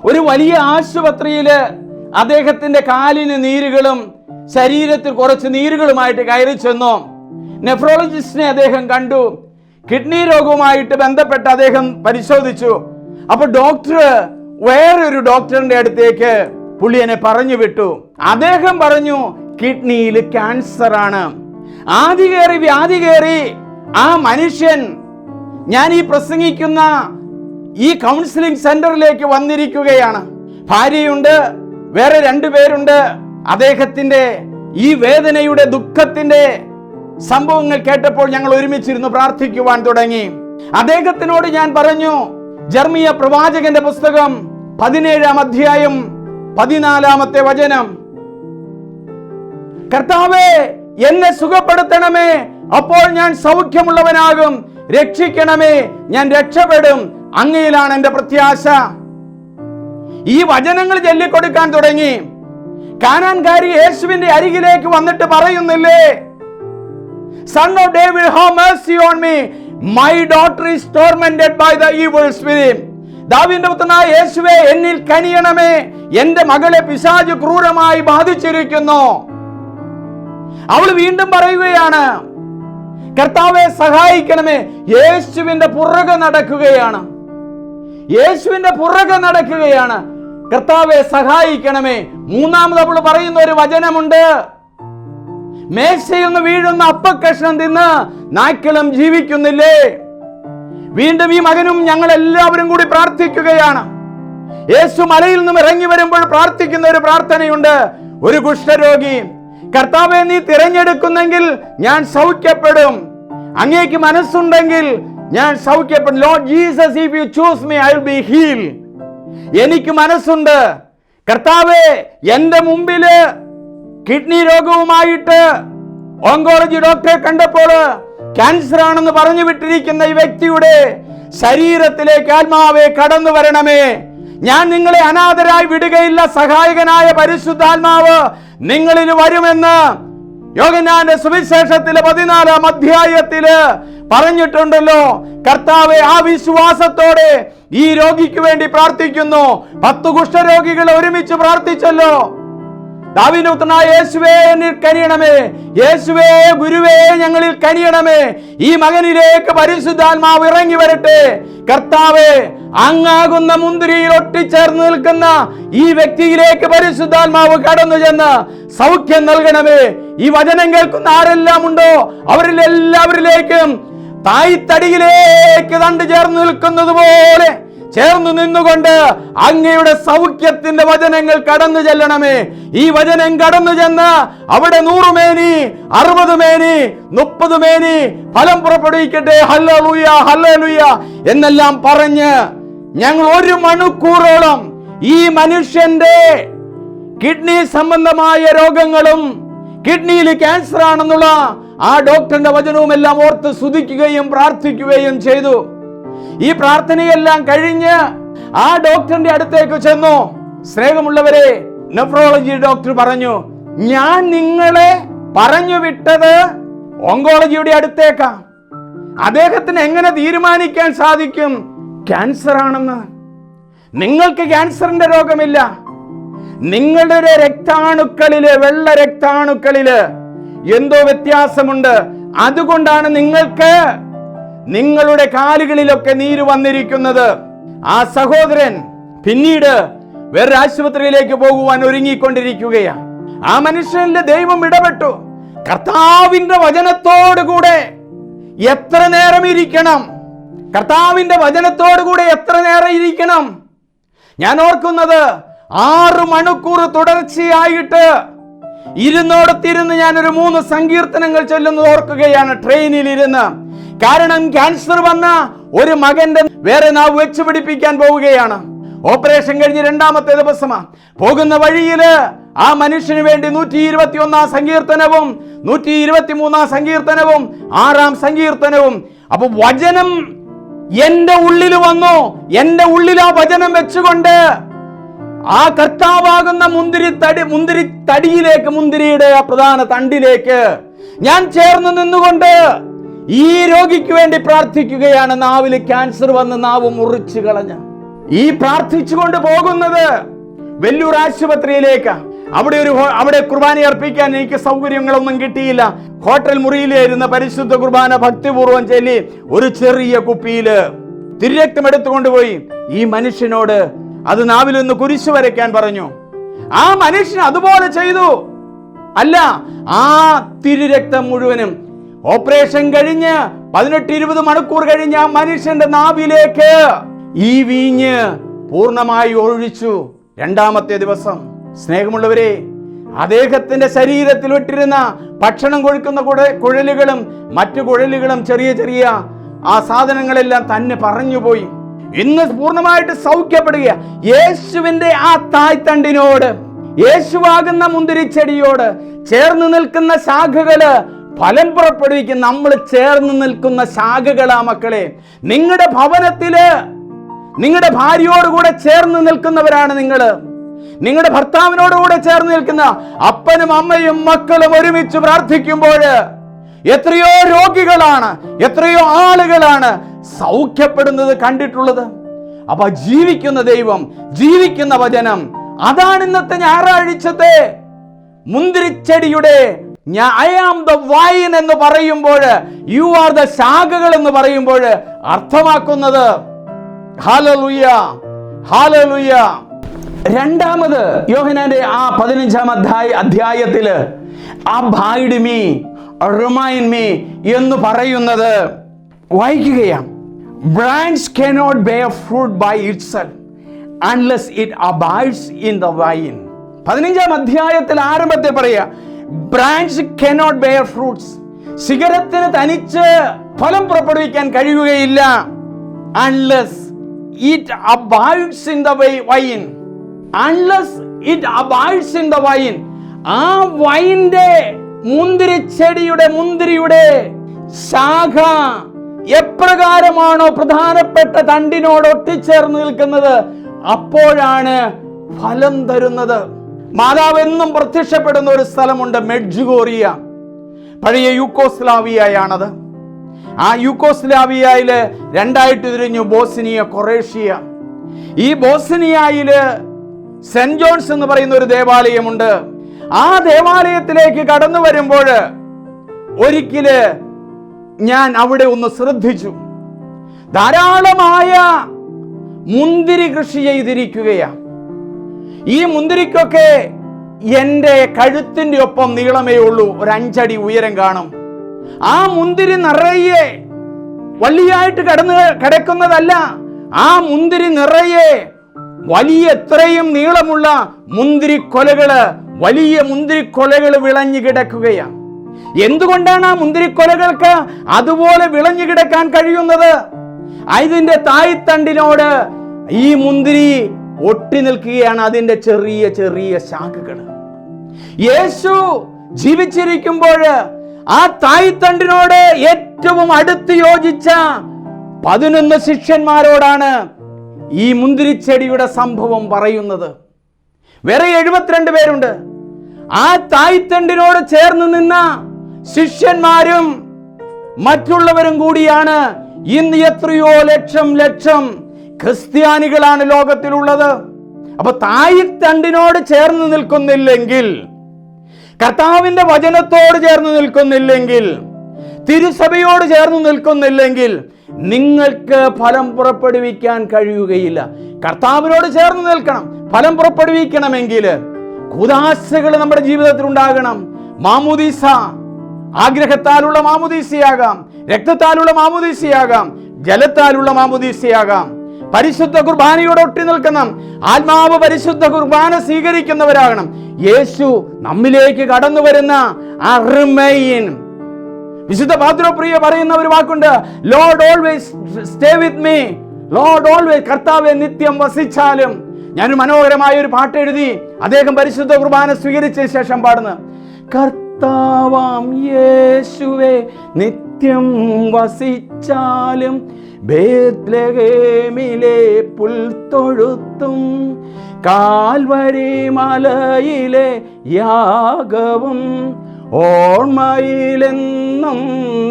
Speaker 1: ഒരു വലിയ ആശുപത്രിയിൽ അദ്ദേഹത്തിന്റെ കാലിന് നീരുകളും ശരീരത്തിൽ കുറച്ച് നീരുകളുമായിട്ട് കയറി ചെന്നു. നെഫ്രോളജിസ്റ്റിനെ അദ്ദേഹം കണ്ടു. കിഡ്നി രോഗവുമായിട്ട് ബന്ധപ്പെട്ട് അദ്ദേഹം പരിശോധിച്ചു. അപ്പൊ ഡോക്ടർ വേറൊരു ഡോക്ടറിന്റെ അടുത്തേക്ക് പുള്ളിയെ പറഞ്ഞു വിട്ടു. അദ്ദേഹം പറഞ്ഞു കിഡ്നിയിൽ ക്യാൻസർ ആണ്. വ്യാധി കയറി ആ മനുഷ്യൻ ഞാൻ ഈ പ്രസംഗിക്കുന്ന ഈ കൗൺസിലിംഗ് സെന്ററിലേക്ക് വന്നിരിക്കുകയാണ്. ഭാര്യയുണ്ട്, വേറെ 2 പേരുണ്ട്. അദ്ദേഹത്തിന്റെ ഈ വേദനയുടെ ദുഃഖത്തിന്റെ സംഭവങ്ങൾ കേട്ടപ്പോൾ ഞങ്ങൾ ഒരുമിച്ചിരുന്ന് പ്രാർത്ഥിക്കുവാൻ തുടങ്ങി. അദ്ദേഹത്തിനോട് ഞാൻ പറഞ്ഞു, ജെറമിയ പ്രവാചകന്റെ പുസ്തകം 17-ാം അധ്യായം 14-ാമത്തെ വചനം, കർത്താവേ എന്നെ സുഖപ്പെടുത്തണമേ, അപ്പോൾ ഞാൻ സൗഖ്യമുള്ളവനാകും. രക്ഷിക്കണമേ, ഞാൻ രക്ഷപ്പെടും. അങ്ങയിലാണ് എന്റെ പ്രത്യാശ. ഈ വചനങ്ങൾ ചൊല്ലിക്കൊടുക്കാൻ തുടങ്ങി. കാനാൻകാരി യേശുവിന്റെ അരികിലേക്ക് വന്നിട്ട് പറയുന്നില്ലേ, Son of David, have mercy on me. My daughter is tormented by the evil spirit. ദാവീദിന്റെ പുത്രനായ യേശുവേ, എന്നിൽ കനിയണമേ, എന്റെ മകളെ പിശാച് ക്രൂരമായി ബാധിച്ചിരിക്കുന്നു. അവൾ വീണ്ടും പറയുകയാണ്, കർത്താവെ സഹായിക്കണമേ. യേശുവിന്റെ പുറകെ നടക്കുകയാണ്. കർത്താവെ സഹായിക്കണമേ. മൂന്നാമത് അവൾ പറയുന്ന ഒരു വചനമുണ്ട്, മേശയിൽ നിന്ന് വീഴുന്ന അപ്പക്കഷ്ണം തിന്ന് നായ്ക്കളും ജീവിക്കുന്നില്ലേ. വീണ്ടും ഈ മകനും ഞങ്ങൾ എല്ലാവരും കൂടി പ്രാർത്ഥിക്കുകയാണ്. യേശു മലയിൽ നിന്നും ഇറങ്ങി വരുമ്പോൾ പ്രാർത്ഥിക്കുന്ന ഒരു പ്രാർത്ഥനയുണ്ട്. ഒരു കുഷ്ഠരോഗി, കർത്താവെ നീ തിരഞ്ഞെടുക്കുന്നെങ്കിൽ ഞാൻ സൗഖ്യപ്പെടും. അങ്ങേക്ക് മനസ്സുണ്ടെങ്കിൽ ഞാൻ സൗഖ്യപ്പെടും. Lord Jesus, if you choose me, I will be healed. എനിക്ക് മനസ്സുണ്ട്. കർത്താവേ, എൻ്റെ മുമ്പില് കിഡ്നി രോഗവുമായിട്ട് ഓങ്കോളജി ഡോക്ടറെ കണ്ടപ്പോൾ ക്യാൻസർ ആണെന്ന് പറഞ്ഞു വിട്ടിരിക്കുന്ന ഈ വ്യക്തിയുടെ ശരീരത്തിലേക്ക് ആത്മാവേ കടന്നു വരണമേ. ഞാൻ നിങ്ങളെ അനാഥരായി വിടുകയില്ല, സഹായകനായ പരിശുദ്ധാത്മാവ് നിങ്ങളിൽ വരുമെന്ന് യോഹന്നാന്റെ സുവിശേഷത്തിലെ 14-ാം അധ്യായത്തില് പറഞ്ഞിട്ടുണ്ടല്ലോ. കർത്താവെ, ആ വിശ്വാസത്തോടെ ഈ രോഗിക്ക് വേണ്ടി പ്രാർത്ഥിക്കുന്നു. 10 കുഷ്ഠരോഗികൾ ഒരുമിച്ച് പ്രാർത്ഥിച്ചല്ലോ. ദാവീദുപുത്രനായ യേശുവേ എന്നിൽ കനിയണമേ, യേശുവേ ഗുരുവേ ഞങ്ങളിൽ കനിയണമേ, ഈ മകനിലേക്ക് പരിശുദ്ധാത്മാവ് ഇറങ്ങി വരട്ടെ. കർത്താവേ, അങ്ങാകുന്ന മുന്തിരിയിൽ ഒട്ടിച്ചേർന്ന് നിൽക്കുന്ന ഈ വ്യക്തിയിലേക്ക് പരിശുദ്ധാത്മാവ് കടന്നു ചെന്ന് സൗഖ്യം നൽകണമേ. ഈ വചനം കേൾക്കുന്ന ആരെല്ലാം ഉണ്ടോ അവരിൽ എല്ലാവരിലേക്കും തായ്തടിയിലേക്ക് തണ്ട് ചേർന്ന് നിൽക്കുന്നത് പോലെ ചേർന്ന് നിന്നുകൊണ്ട് അങ്ങയുടെ സൗഖ്യത്തിന്റെ വചനങ്ങൾ കടന്നു ചെല്ലണമേ. ഈ വചനം കടന്നു ചെന്ന് അവിടെ 100 മേനി, 60 മേനി, 30 മേനി ഫലം പുറപ്പെടുവിക്കട്ടെ. ഹല്ലേലൂയ, ഹല്ലേലൂയ എന്നെല്ലാം പറഞ്ഞ് ഞങ്ങൾ 1 മണിക്കൂറോളം ഈ മനുഷ്യന്റെ കിഡ്നി സംബന്ധമായ രോഗങ്ങളും കിഡ്നിയിൽ ക്യാൻസർ ആണെന്നുള്ള ആ ഡോക്ടറിന്റെ വചനവും എല്ലാം ഓർത്ത് സ്തുതിക്കുകയും പ്രാർത്ഥിക്കുകയും ചെയ്തു. ഈ പ്രാർത്ഥനയെല്ലാം കഴിഞ്ഞ് ആ ഡോക്ടറിന്റെ അടുത്തേക്ക് ചെന്നു. സ്നേഹമുള്ളവരെ, നെഫ്രോളജി ഡോക്ടർ പറഞ്ഞു, ഞാൻ നിങ്ങളെ പറഞ്ഞു വിട്ടത് ഓങ്കോളജിയുടെ അടുത്തേക്കാ. അദ്ദേഹത്തിന് എങ്ങനെ തീരുമാനിക്കാൻ സാധിക്കും ക്യാൻസർ ആണെന്ന്? നിങ്ങൾക്ക് ക്യാൻസറിന്റെ രോഗമില്ല. നിങ്ങളുടെ രക്താണുക്കളില്, വെള്ള രക്താണുക്കളില് എന്തോ വ്യത്യാസമുണ്ട്. അതുകൊണ്ടാണ് നിങ്ങൾക്ക് നിങ്ങളുടെ കാലുകളിലൊക്കെ നീര് വന്നിരിക്കുന്നത്. ആ സഹോദരൻ പിന്നീട് വേറെ ആശുപത്രിയിലേക്ക് പോകുവാൻ ഒരുങ്ങിക്കൊണ്ടിരിക്കുകയാണ്. ആ മനുഷ്യന്റെ ദൈവം ഇടപെട്ടു. കർത്താവിന്റെ വചനത്തോടുകൂടെ എത്ര നേരം ഇരിക്കണം? കർത്താവിന്റെ വചനത്തോടുകൂടെ എത്ര നേരം ഇരിക്കണം? ഞാൻ ഓർക്കുന്നത് 6 മണിക്കൂർ തുടർച്ചയായിട്ട് ഇരുന്നോടത്തിരുന്ന് ഞാനൊരു 3 സങ്കീർത്തനങ്ങൾ ചൊല്ലുന്നത് ഓർക്കുകയാണ് ട്രെയിനിൽ ഇരുന്ന്. കാരണം ക്യാൻസർ വന്ന ഒരു മകന്റെ വേറെ നാവ് വെച്ച് പിടിപ്പിക്കാൻ പോവുകയാണ്. ഓപ്പറേഷൻ കഴിഞ്ഞ് 2ാമത്തെ ദിവസമാണ്. പോകുന്ന വഴിയില് ആ മനുഷ്യന് വേണ്ടി 121-ാം സങ്കീർത്തനവും 123-ാം സങ്കീർത്തനവും 6-ാം സങ്കീർത്തനവും. അപ്പൊ വചനം എന്റെ ഉള്ളിൽ വന്നു. എന്റെ ഉള്ളിൽ ആ വചനം വെച്ചുകൊണ്ട് ആ കർത്താവാകുന്ന മുന്തിരിത്തടിയിലേക്ക്, മുന്തിരിയുടെ ആ പ്രധാന തണ്ടിലേക്ക് ഞാൻ ചേർന്ന് നിന്നുകൊണ്ട് ഈ രോഗിക്ക് വേണ്ടി പ്രാർത്ഥിക്കുകയാണ്. നാവിൽ ക്യാൻസർ വന്ന് നാവ് മുറിച്ചു കളഞ്ഞ ഈ പ്രാർത്ഥിച്ചുകൊണ്ട് പോകുന്നത് വെല്ലൂർ ആശുപത്രിയിലേക്ക്. അവിടെ കുർബാന അർപ്പിക്കാൻ എനിക്ക് സൗകര്യങ്ങളൊന്നും കിട്ടിയില്ല. ഹോട്ടൽ മുറിയിലായിരുന്ന പരിശുദ്ധ കുർബാന ഭക്തിപൂർവ്വം ചൊല്ലി ഒരു ചെറിയ കുപ്പിയില് തിരുരക്തം എടുത്തുകൊണ്ടുപോയി ഈ മനുഷ്യനോട് അത് നാവിൽ നിന്ന് കുരിശ് വരയ്ക്കാൻ പറഞ്ഞു. ആ മനുഷ്യൻ അതുപോലെ ചെയ്തു. അല്ല, ആ തിരുരക്തം മുഴുവനും ഓപ്പറേഷൻ കഴിഞ്ഞ് 18-20 മണിക്കൂർ കഴിഞ്ഞ് ആ മനുഷ്യന്റെ നാവിലേക്ക് ഈ വീഞ്ഞ് പൂർണ്ണമായി ഒഴിച്ചു. 2ാമത്തെ ദിവസം, സ്നേഹമുള്ളവരെ, അദ്ദേഹത്തിന്റെ ശരീരത്തിൽ ഇട്ടിരുന്ന ഭക്ഷണം കൊഴുക്കുന്ന കുഴലുകളും മറ്റു കുഴലുകളും ചെറിയ ചെറിയ ആ സാധനങ്ങളെല്ലാം തന്നെ പറഞ്ഞുപോയി. ഇന്ന് പൂർണ്ണമായിട്ട് സൗഖ്യപ്പെടുക. യേശുവിന്റെ ആ തായ്തണ്ടിനോട്, യേശുവാകുന്ന മുന്തിരിച്ചെടിയോട് ചേർന്ന് നിൽക്കുന്ന ശാഖകള് ഫലം പുറപ്പെടുവിക്കും. നമ്മൾ ചേർന്ന് നിൽക്കുന്ന ശാഖകളാ മക്കളെ. നിങ്ങളുടെ ഭവനത്തില് നിങ്ങളുടെ ഭാര്യയോടുകൂടെ ചേർന്ന് നിൽക്കുന്നവരാണ് നിങ്ങള്. നിങ്ങളുടെ ഭർത്താവിനോടുകൂടെ ചേർന്ന് നിൽക്കുന്ന അപ്പനും അമ്മയും മക്കളും ഒരുമിച്ച് പ്രാർത്ഥിക്കുമ്പോൾ എത്രയോ രോഗികളാണ്, എത്രയോ ആളുകളാണ് സൗഖ്യപ്പെടുന്നത് കണ്ടിട്ടുള്ളത്. അപ്പൊ ജീവിക്കുന്ന ദൈവം, ജീവിക്കുന്ന വചനം, അതാണ് ഇന്നത്തെ ഞായറാഴ്ചത്തെ മുന്തിരിച്ചെടിയുടെ I am the vine എന്ന് പറയുമ്പോൾ, യു ആർ ദ ശാഖകൾ എന്ന് പറയുമ്പോൾ അർത്ഥമാക്കുന്നത്. Hallelujah, hallelujah. 2ാമത് യോഹന്നാന്റെ ആ 15-ാം അധ്യായത്തില് അബൈഡ് മീ, റിമൈൻഡ് മീ എന്ന് പറയുന്നത് വായിക്കുകയാണ്. Branch cannot bear fruit by itself unless it abides in the vine. 15-ാം അധ്യായത്തിൽ ആരംഭത്തെ പറയാ, ബ്രാഞ്ച് cannot bear fruits. ശിഖരത്തിന് തനിച്ച് ഫലം പുറപ്പെടുവിക്കാൻ കഴിയുകയില്ല. unless it abides in the vine. unless it abides in the wine. ആ വൈൻ്റെ മുന്തിരിയുടെ ശാഖ എപ്രകാരമാണോ പ്രധാനപ്പെട്ട തണ്ടിനോട് ഒട്ടിച്ചേർന്ന് നിൽക്കുന്നത്, അപ്പോഴാണ് ഫലം തരുന്നത്. മാതാവ് എന്നും പ്രത്യക്ഷപ്പെടുന്ന ഒരു സ്ഥലമുണ്ട്, മെഡ്ജുഗോറിയ. പഴയ യൂക്കോസ്ലാവിയയാണത്. ആ യൂക്കോസ്ലാവിയയില് രണ്ടായിട്ട് തിരിഞ്ഞു, ബോസ്നിയ, കൊറേഷ്യ. ഈ ബോസ്നിയയില് സെന്റ് ജോൺസ് എന്ന് പറയുന്ന ഒരു ദേവാലയമുണ്ട്. ആ ദേവാലയത്തിലേക്ക് കടന്നു വരുമ്പോൾ ഒരിക്കല് ഞാൻ അവിടെ ഒന്ന് ശ്രദ്ധിച്ചു. ധാരാളമായ മുന്തിരി കൃഷി ചെയ്തിരിക്കുകയാണ്. ഈ മുന്തിരിക്കൊക്കെ എൻ്റെ കഴുത്തിൻ്റെ ഒപ്പം നീളമേ ഉള്ളൂ, ഒരു 5 അടി ഉയരം കാണും. ആ മുന്തിരി നിറയെ വള്ളിയായിട്ട് കിടക്കുന്നതല്ല, ആ മുന്തിരി നിറയെ വലിയ എത്രയും നീളമുള്ള മുന്തിരിക്കൊലകള്, വലിയ മുന്തിരിക്കൊലകൾ വിളഞ്ഞു കിടക്കുകയാണ്. എന്തുകൊണ്ടാണ് ആ മുന്തിരിക്കൊലകൾക്ക് അതുപോലെ വിളഞ്ഞു കിടക്കാൻ കഴിയുന്നത്? അതിന്റെ തായ്തണ്ടിനോട് ഈ മുന്തിരി ഒട്ടി നിൽക്കുകയാണ്, അതിന്റെ ചെറിയ ചെറിയ ശാഖകൾ. യേശു ജീവിച്ചിരിക്കുമ്പോൾ ആ തായ്തണ്ടിനോട് ഏറ്റവും അടുത്ത് യോജിച്ച 11 ശിഷ്യന്മാരോടാണ് ഈ മുന്തിരിച്ചെടിയുടെ സംഭവം പറയുന്നത്. വേറെ 72 പേരുണ്ട്. ആ തായ്തണ്ടിനോട് ചേർന്ന് നിന്ന ശിഷ്യന്മാരും മറ്റുള്ളവരും കൂടിയാണ് ഇന്ന് എത്രയോ ലക്ഷം ക്രിസ്ത്യാനികളാണ് ലോകത്തിലുള്ളത്. അപ്പൊ തായ്തണ്ടിനോട് ചേർന്ന് നിൽക്കുന്നില്ലെങ്കിൽ, കർത്താവിന്റെ വചനത്തോട് ചേർന്ന് നിൽക്കുന്നില്ലെങ്കിൽ, തിരുസഭയോട് ചേർന്ന് നിൽക്കുന്നില്ലെങ്കിൽ നിങ്ങൾക്ക് ഫലം പുറപ്പെടുവിക്കാൻ കഴിയുകയില്ല. കർത്താവിനോട് ചേർന്ന് നിൽക്കണം. ഫലം പുറപ്പെടുവിക്കണമെങ്കിൽ കൂദാശകൾ നമ്മുടെ ജീവിതത്തിൽ ഉണ്ടാകണം. മാമുദീസ ആഗ്രഹത്താലുള്ള മാമുദീസയാകാം, രക്തത്താലുള്ള മാമുദീസയാകാം, ജലത്താലുള്ള മാമുദീസയാകാം. പരിശുദ്ധ കുർബാനയോട് ഒട്ടി നിൽക്കണം. ആത്മാവ് പരിശുദ്ധ കുർബാന സ്വീകരിക്കുന്നവരാകണം. യേശു നമ്മിലേക്ക് കടന്നു വരുന്ന റിമെയിൻ. വിശുദ്ധ പാത്രോപ്രിയ പറയുന്ന ഒരു വാക്കുണ്ട്, Lord always stay with me. Lord always, കർത്താവെ നിത്യം വസിച്ചാലും. ഞാനൊരു മനോഹരമായ ഒരു പാട്ട് എഴുതി, അദ്ദേഹം പരിശുദ്ധ കുർബാന സ്വീകരിച്ച ശേഷം പാടുന്നു, കർത്താവാം യേശുവേ നിത്യം വസിച്ചാലും, ബേത്ലഹേമിലെ പുൽത്തൊഴുത്തും കാൽവരി മലയിലെ യാഗവും ഓർമ്മയിലെന്നും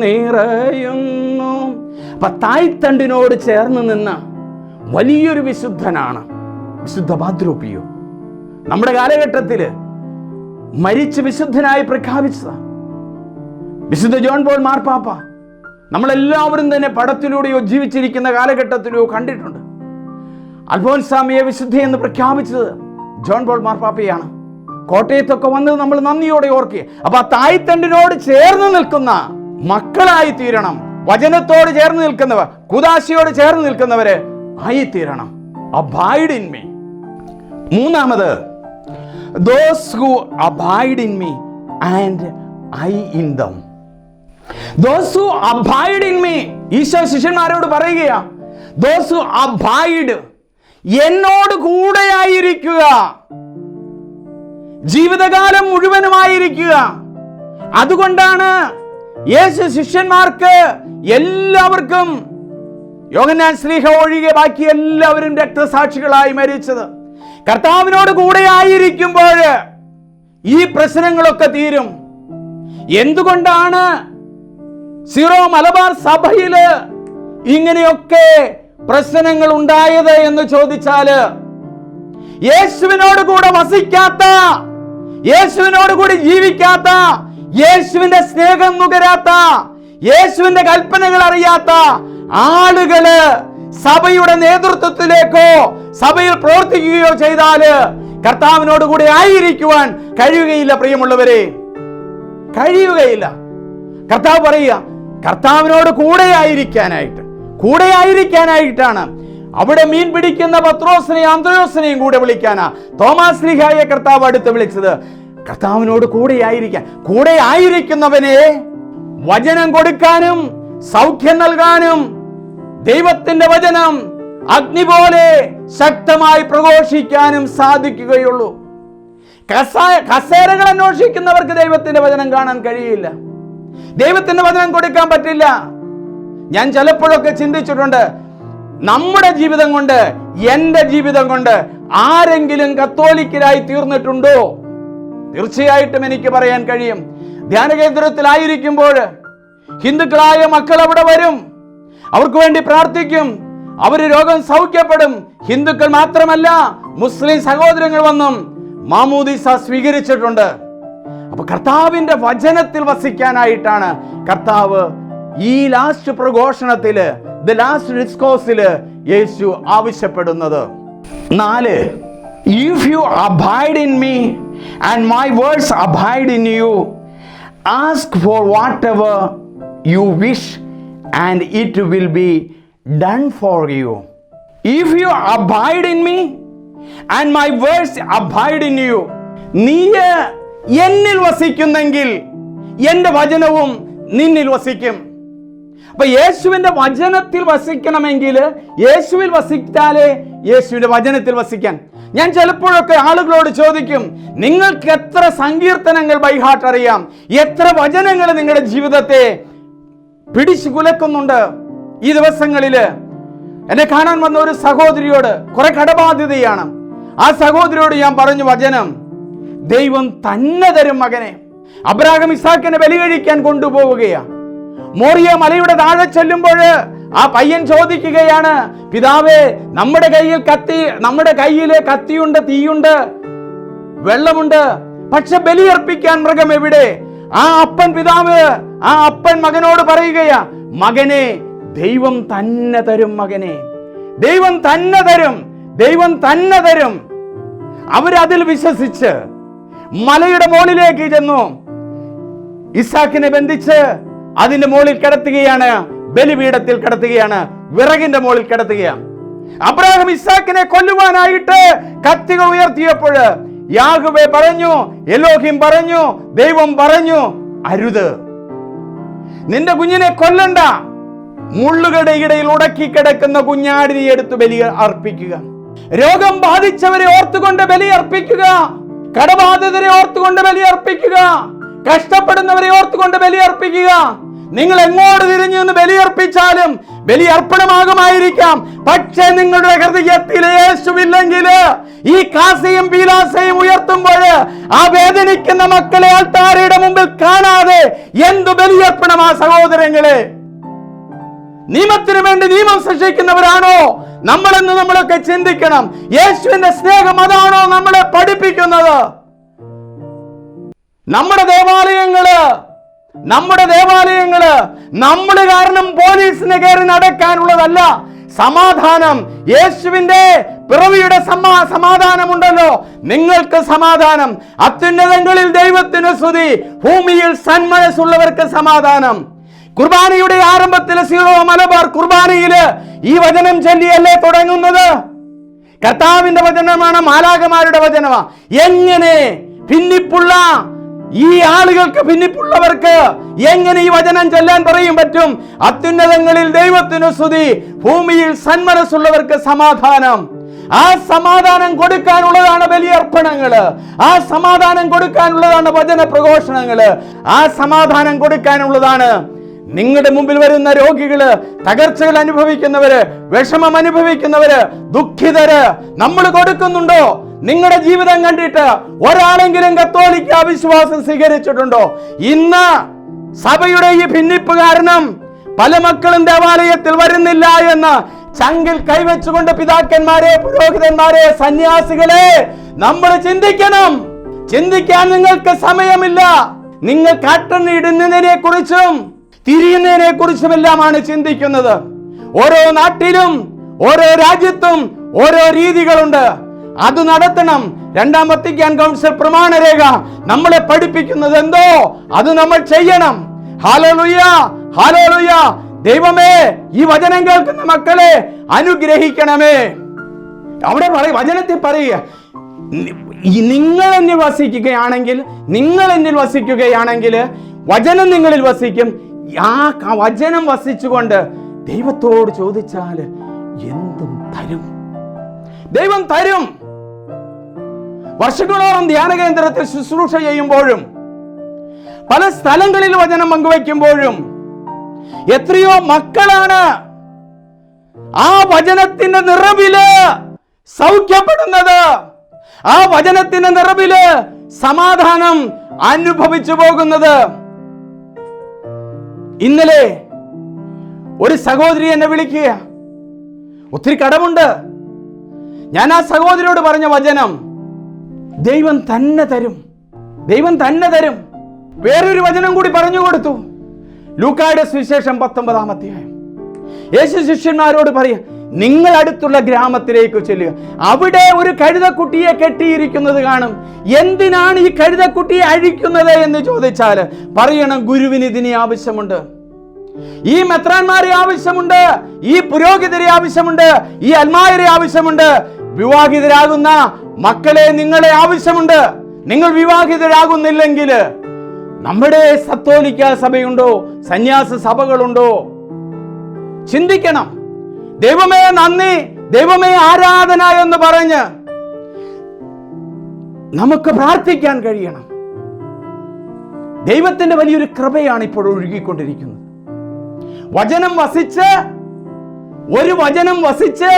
Speaker 1: നിറയുന്നു. അപ്പൊ തായ്തണ്ടിനോട് ചേർന്ന് നിന്ന വലിയൊരു വിശുദ്ധനാണ് വിശുദ്ധ പാത്രോപ്പിയോ. നമ്മുടെ കാലഘട്ടത്തില് മരിച്ച് വിശുദ്ധനായി പ്രഖ്യാപിച്ചതാണ് വിശുദ്ധ ജോൺ പോൾ മാർപ്പാപ്പ. നമ്മളെല്ലാവരും തന്നെ പടത്തിലൂടെയോ ജീവിച്ചിരിക്കുന്ന കാലഘട്ടത്തിലോ കണ്ടിട്ടുണ്ട്. അൽഫോൻസാമിയെ വിശുദ്ധ എന്ന് പ്രഖ്യാപിച്ചത് ജോൺ പോൾ മാർപ്പാപ്പയാണ്. കോട്ടയത്തൊക്കെ വന്നത് നമ്മൾ നന്ദിയോടെ ഓർക്കുക. അപ്പൊ ആ തായ്തണ്ടിനോട് ചേർന്ന് നിൽക്കുന്ന മക്കളായി തീരണം. വചനത്തോട് ചേർന്ന് നിൽക്കുന്നവർ, കുദാശയോട് ചേർന്ന് നിൽക്കുന്നവര് ആയിത്തീരണം. Abide in me. മൂന്നാമത്, those who abide in me and I in them. Those who abide in me. ഈശോ ശിഷ്യന്മാരോട് പറയുകയാ, those who abide, എന്നോട് കൂടെയായിരിക്കുക, ജീവിതകാലം മുഴുവനുമായിരിക്കുക. അതുകൊണ്ടാണ് യേശു ശിഷ്യന്മാർക്ക് എല്ലാവർക്കും, യോഹന്നാൻ ശ്ലീഹ ഒഴികെ ബാക്കി എല്ലാവരും രക്തസാക്ഷികളായി മരിച്ചത്. കർത്താവിനോട് കൂടെ ആയിരിക്കുമ്പോൾ ഈ പ്രശ്നങ്ങളൊക്കെ തീരും. എന്തുകൊണ്ടാണ് സീറോ മലബാർ സഭയില് ഇങ്ങനെയൊക്കെ പ്രശ്നങ്ങൾ ഉണ്ടായത് എന്ന് ചോദിച്ചാല്, യേശുവിനോട് കൂടെ വസിക്കാത്ത, യേശുവിനോട് കൂടി ജീവിക്കാത്ത, യേശുവിന്റെ സ്നേഹം നുകരാത്ത, യേശുവിന്റെ കൽപ്പനകൾ അറിയാത്ത ആളുകള് സഭയുടെ നേതൃത്വത്തിലേക്കോ സഭയിൽ പ്രവർത്തിക്കുകയോ ചെയ്താല് കർത്താവിനോട് കൂടെ ആയിരിക്കുവാൻ കഴിയുകയില്ല. പ്രിയമുള്ളവരെ, കഴിയുകയില്ല. കർത്താവ് പറയുക, കർത്താവിനോട് കൂടെ ആയിരിക്കാനായിട്ടാണ് അവിടെ മീൻ പിടിക്കുന്ന പത്രോസിനെയും അന്ത്രയോസിനെയും കൂടെ വിളിക്കാനാ തോമാസ് ശ്ലീഹായെ കർത്താവ് അടുത്ത് വിളിച്ചത്. കർത്താവിനോട് കൂടെ ആയിരിക്കുന്നവനെ വചനം കൊടുക്കാനും സൗഖ്യം നൽകാനും ദൈവത്തിന്റെ വചനം അഗ്നി പോലെ ശക്തമായി പ്രഘോഷിക്കാനും സാധിക്കുകയുള്ളൂ. കസേരകൾ അന്വേഷിക്കുന്നവർക്ക് ദൈവത്തിന്റെ വചനം കാണാൻ കഴിയില്ല, ദൈവത്തിന്റെ വചനം കൊടുക്കാൻ പറ്റില്ല. ഞാൻ ചിലപ്പോഴൊക്കെ ചിന്തിച്ചിട്ടുണ്ട്, നമ്മുടെ ജീവിതം കൊണ്ട്, എൻ്റെ ജീവിതം കൊണ്ട് ആരെങ്കിലും കത്തോലിക്കരായി തീർന്നിട്ടുണ്ടോ? തീർച്ചയായിട്ടും എനിക്ക് പറയാൻ കഴിയും. ധ്യാന കേന്ദ്രത്തിലായിരിക്കുമ്പോൾ ഹിന്ദുക്കളായ മക്കൾ അവിടെ വരും, അവർക്ക് വേണ്ടി പ്രാർത്ഥിക്കും, അവര് രോഗം സൗഖ്യപ്പെടും. ഹിന്ദുക്കൾ മാത്രമല്ല, മുസ്ലിം സഹോദരങ്ങൾ വന്നും മാമോദീസ സ്വീകരിച്ചിട്ടുണ്ട്. അപ്പൊ കർത്താവിന്റെ വചനത്തിൽ വസിക്കാനായിട്ടാണ് കർത്താവ് ഈ ലാസ്റ്റ് പ്രഘോഷണത്തില്, ദ ലാസ്റ്റ് ഡിസ്കോഴ്സില് യേശു ആവശ്യപ്പെടുന്നത്. 4, if you abide in me and my words abide in you, ask for whatever you wish and it will be done for you. If you abide in me and my words abide in you, നീ എന്നിൽ വസിക്കുന്നെങ്കിൽ എൻ്റെ വചനവും നിന്നിൽ വസിക്കും. അപ്പൊ യേശുവിന്റെ വചനത്തിൽ വസിക്കണമെങ്കിൽ യേശുവിൽ വസിച്ചാലേ യേശുവിന്റെ വചനത്തിൽ വസിക്കാൻ. ഞാൻ ചിലപ്പോഴൊക്കെ ആളുകളോട് ചോദിക്കും, നിങ്ങൾക്ക് എത്ര സങ്കീർത്തനങ്ങൾ ബൈ ഹാർട്ട് അറിയാം, എത്ര വചനങ്ങൾ നിങ്ങളുടെ ജീവിതത്തെ പിടിച്ചു കുലക്കുന്നുണ്ട്? ഈ ദിവസങ്ങളില് എന്നെ കാണാൻ വന്ന ഒരു സഹോദരിയോട് കുറെ കടബാധ്യതയാണ്. ആ സഹോദരിയോട് ഞാൻ പറഞ്ഞു, വചനം ദൈവം തന്നെ തരും മകനെ. അബ്രാഹാം ഇസാക്കിനെ ബലി കഴിക്കാൻ കൊണ്ടുപോവുകയാ. മോറിയ മലയുടെ താഴെ ചെല്ലുമ്പോൾ ആ പയ്യൻ ചോദിക്കുകയാണ്, പിതാവേ, നമ്മുടെ കയ്യില് കത്തിയുണ്ട്, തീയുണ്ട്, വെള്ളമുണ്ട്, പക്ഷെ ബലിയർപ്പിക്കാൻ മൃഗം എവിടെ? ആ അപ്പൻ മകനോട് പറയുകയാ, മകനെ ദൈവം തന്നെ തരും, മകനെ ദൈവം തന്നെ തരും, ദൈവം തന്നെ തരും. അവരതിൽ വിശ്വസിച്ച് മലയുടെ മുകളിലേക്ക് ചെന്നു. ഇസാക്കിനെ ബന്ധിച്ച് അതിന്റെ മുകളിൽ കിടത്തുകയാണ്, ബലിപീഠത്തിൽ കിടത്തുകയാണ്, വിറകിന്റെ മുകളിൽ കിടത്തുകയാണ്. അബ്രാഹാം ഇസാക്കിനെ കൊല്ലുവാനായിട്ട് കത്തികൾ ഉയർത്തിയപ്പോൾ യാഹ്വേ പറഞ്ഞു, എലോഹിം പറഞ്ഞു, ദൈവം പറഞ്ഞു, അരുത്, നിന്റെ കുഞ്ഞിനെ കൊല്ലണ്ട. മുള്ളുകളുടെ ഇടയിൽ ഉടക്കി കിടക്കുന്ന കുഞ്ഞാടിനെ എടുത്ത് ബലി അർപ്പിക്കുക. രോഗം ബാധിച്ചവരെ ഓർത്തുകൊണ്ട് ബലി അർപ്പിക്കുക. കടബാധിതരെ ഓർത്തുകൊണ്ട് ബലി അർപ്പിക്കുക. കഷ്ടപ്പെടുന്നവരെ ഓർത്തുകൊണ്ട് ബലി അർപ്പിക്കുക. നിങ്ങൾ എങ്ങോട്ട് തിരിഞ്ഞു നിന്ന് ബലിയർപ്പിച്ചാലും ബലി അർപ്പണമാകുമായിരിക്കാം. പക്ഷേ നിങ്ങളുടെ ഹൃദയത്തിൽ യേശുവില്ലെങ്കിൽ ഈ കാസയും പീലാസയും ഉയർത്തുമ്പോൾ ആ വേദനിക്കുന്ന മക്കളെ ആൾത്താരയുടെ മുമ്പിൽ കാണാതെ എന്തു ബലിയർപ്പണമാ സഹോദരങ്ങളെ? നിയമത്തിന് വേണ്ടി നിയമം സൃഷ്ടിക്കുന്നവരാണോ നമ്മളെന്ന് നമ്മളൊക്കെ ചിന്തിക്കണം. യേശുവിന്റെ സ്നേഹം അതാണോ നമ്മളെ പഠിപ്പിക്കുന്നത്? നമ്മുടെ ദേവാലയങ്ങള് നമ്മൾ കാരണം പോലീസിന് കയറി നടക്കാനുള്ളതല്ല. സമാധാനം, യേശുവിന്റെ പിറവിയുടെ സമാധാനമുണ്ടല്ലോ, നിങ്ങൾക്ക് സമാധാനം. അത്യുന്നതങ്ങളിൽ ദൈവത്തിന് സ്തുതി, ഭൂമിയിൽ സന്മനസ്സുള്ളവർക്ക് സമാധാനം. കുർബാനയുടെ ആരംഭത്തിൽ സീറോ മലബാർ കുർബാനയില് ഈ വചനം ചൊല്ലിയല്ലേ തുടങ്ങുന്നത്? കർത്താവിന്റെ വചനമാണ്, മാലാഖമാരുടെ വചനമാണ്. എങ്ങനെ ഭിന്നിപ്പുള്ള ഈ ആളുകൾക്ക്, ഭിന്നിപ്പുള്ളവർക്ക് എങ്ങനെ ഈ വചനം ചൊല്ലാൻ പറയും പറ്റും? അത്യുന്നതങ്ങളിൽ ദൈവത്തിനു സ്തുതി, ഭൂമിയിൽ സന്മനസ്സുള്ളവർക്ക് സമാധാനം. ആ സമാധാനം കൊടുക്കാനുള്ളതാണ് ബലിയർപ്പണങ്ങള്. ആ സമാധാനം കൊടുക്കാനുള്ളതാണ് വചന പ്രഘോഷണങ്ങള്. ആ സമാധാനം കൊടുക്കാനുള്ളതാണ് നിങ്ങളുടെ മുമ്പിൽ വരുന്ന രോഗികള്, തകർച്ചകൾ അനുഭവിക്കുന്നവര്, വിഷമം അനുഭവിക്കുന്നവര്, ദുഃഖിതര്. നമ്മൾ കൊടുക്കുന്നുണ്ടോ? നിങ്ങളുടെ ജീവിതം കണ്ടിട്ട് ഒരാളെങ്കിലും കത്തോലിക്ക വിശ്വാസം സ്വീകരിച്ചിട്ടുണ്ടോ? ഇന്ന് സഭയുടെ ഈ ഭിന്നിപ്പ് കാരണം പല മക്കളും ദേവാലയത്തിൽ വരുന്നില്ല എന്ന് ചങ്കിൽ കൈവച്ചുകൊണ്ട് പിതാക്കന്മാരെ, പുരോഹിതന്മാരെ, സന്യാസികളെ നമ്മൾ ചിന്തിക്കണം. ചിന്തിക്കാൻ നിങ്ങൾക്ക് സമയമില്ല. നിങ്ങൾ കട്ടണിടുന്നതിനെ കുറിച്ചും തിരിയുന്നതിനെ കുറിച്ചുമെല്ലാമാണ് ചിന്തിക്കുന്നത്. ഓരോ നാട്ടിലും ഓരോ രാജ്യത്തും ഓരോ രീതികളുണ്ട്. അത് നടത്തണം. രണ്ടാം വത്തിക്കാൻ കൗൺസിൽ പ്രമാണരേഖ നമ്മളെ പഠിപ്പിക്കുന്നത് എന്തോ അത് നമ്മൾ ചെയ്യണം. Hallelujah, hallelujah. ദൈവമേ, ഈ വചനം കേൾക്കുന്ന മക്കളെ അനുഗ്രഹിക്കണമേ. അവിടെ വചനത്തിൽ പറയുക, നിങ്ങൾ എന്നിൽ വസിക്കുകയാണെങ്കിൽ വചനം നിങ്ങളിൽ വസിക്കും. ആ വചനം വസിച്ചുകൊണ്ട് ദൈവത്തോട് ചോദിച്ചാൽ എന്തും തരും. ദൈവം തരും. വർഷങ്ങളോളം ധ്യാന കേന്ദ്രത്തിൽ ശുശ്രൂഷ ചെയ്യുമ്പോഴും പല സ്ഥലങ്ങളിൽ വചനം പങ്കുവയ്ക്കുമ്പോഴും എത്രയോ മക്കളാണ് ആ വചനത്തിന്റെ നിറവില് സൗഖ്യപ്പെടുന്നത്, ആ വചനത്തിന്റെ നിറവില് സമാധാനം അനുഭവിച്ചു പോകുന്നത്. ഇന്നലെ ഒരു സഹോദരി എന്നെ വിളിക്കുക, ഒത്തിരി കടമുണ്ട്. ഞാൻ ആ സഹോദരിയോട് പറഞ്ഞ വചനം, ദൈവം തന്നെ തരും, ദൈവം തന്നെ തരും. വേറൊരു വചനം കൂടി പറഞ്ഞു കൊടുത്തു. ലൂക്കായുടെ സുവിശേഷം 19-ാം അധ്യായം. യേശു ശിഷ്യന്മാരോട് പറയുക, നിങ്ങൾ അടുത്തുള്ള ഗ്രാമത്തിലേക്ക് ചെല്ലുക, അവിടെ ഒരു കഴുതക്കുട്ടിയെ കെട്ടിയിരിക്കുന്നത് കാണും. എന്തിനാണ് ഈ കഴുതക്കുട്ടിയെ അഴിക്കുന്നത് എന്ന് ചോദിച്ചാൽ പറയണം, ഗുരുവിന് ഇതിനെ ആവശ്യമുണ്ട്, ഈ മെത്രാന്മാരെ ആവശ്യമുണ്ട്, ഈ പുരോഹിതരെ ആവശ്യമുണ്ട്, ഈ അൽമായരെ ആവശ്യമുണ്ട്, വിവാഹിതരാകുന്ന മക്കളെ നിങ്ങളെ ആവശ്യമുണ്ട്. നിങ്ങൾ വിവാഹിതരാകുന്നില്ലെങ്കിൽ നമ്മുടെ കത്തോലിക്ക സഭയുണ്ടോ, സന്യാസ സഭകളുണ്ടോ? ചിന്തിക്കണം. ദൈവമേ നന്ദി, ദൈവമേ ആരാധന എന്ന് പറഞ്ഞ് നമുക്ക് പ്രാർത്ഥിക്കാൻ കഴിയണം. ദൈവത്തിന്റെ വലിയൊരു കൃപയാണ് ഇപ്പോൾ ഒഴുകിക്കൊണ്ടിരിക്കുന്നത്. ഒരു വചനം വസിച്ച്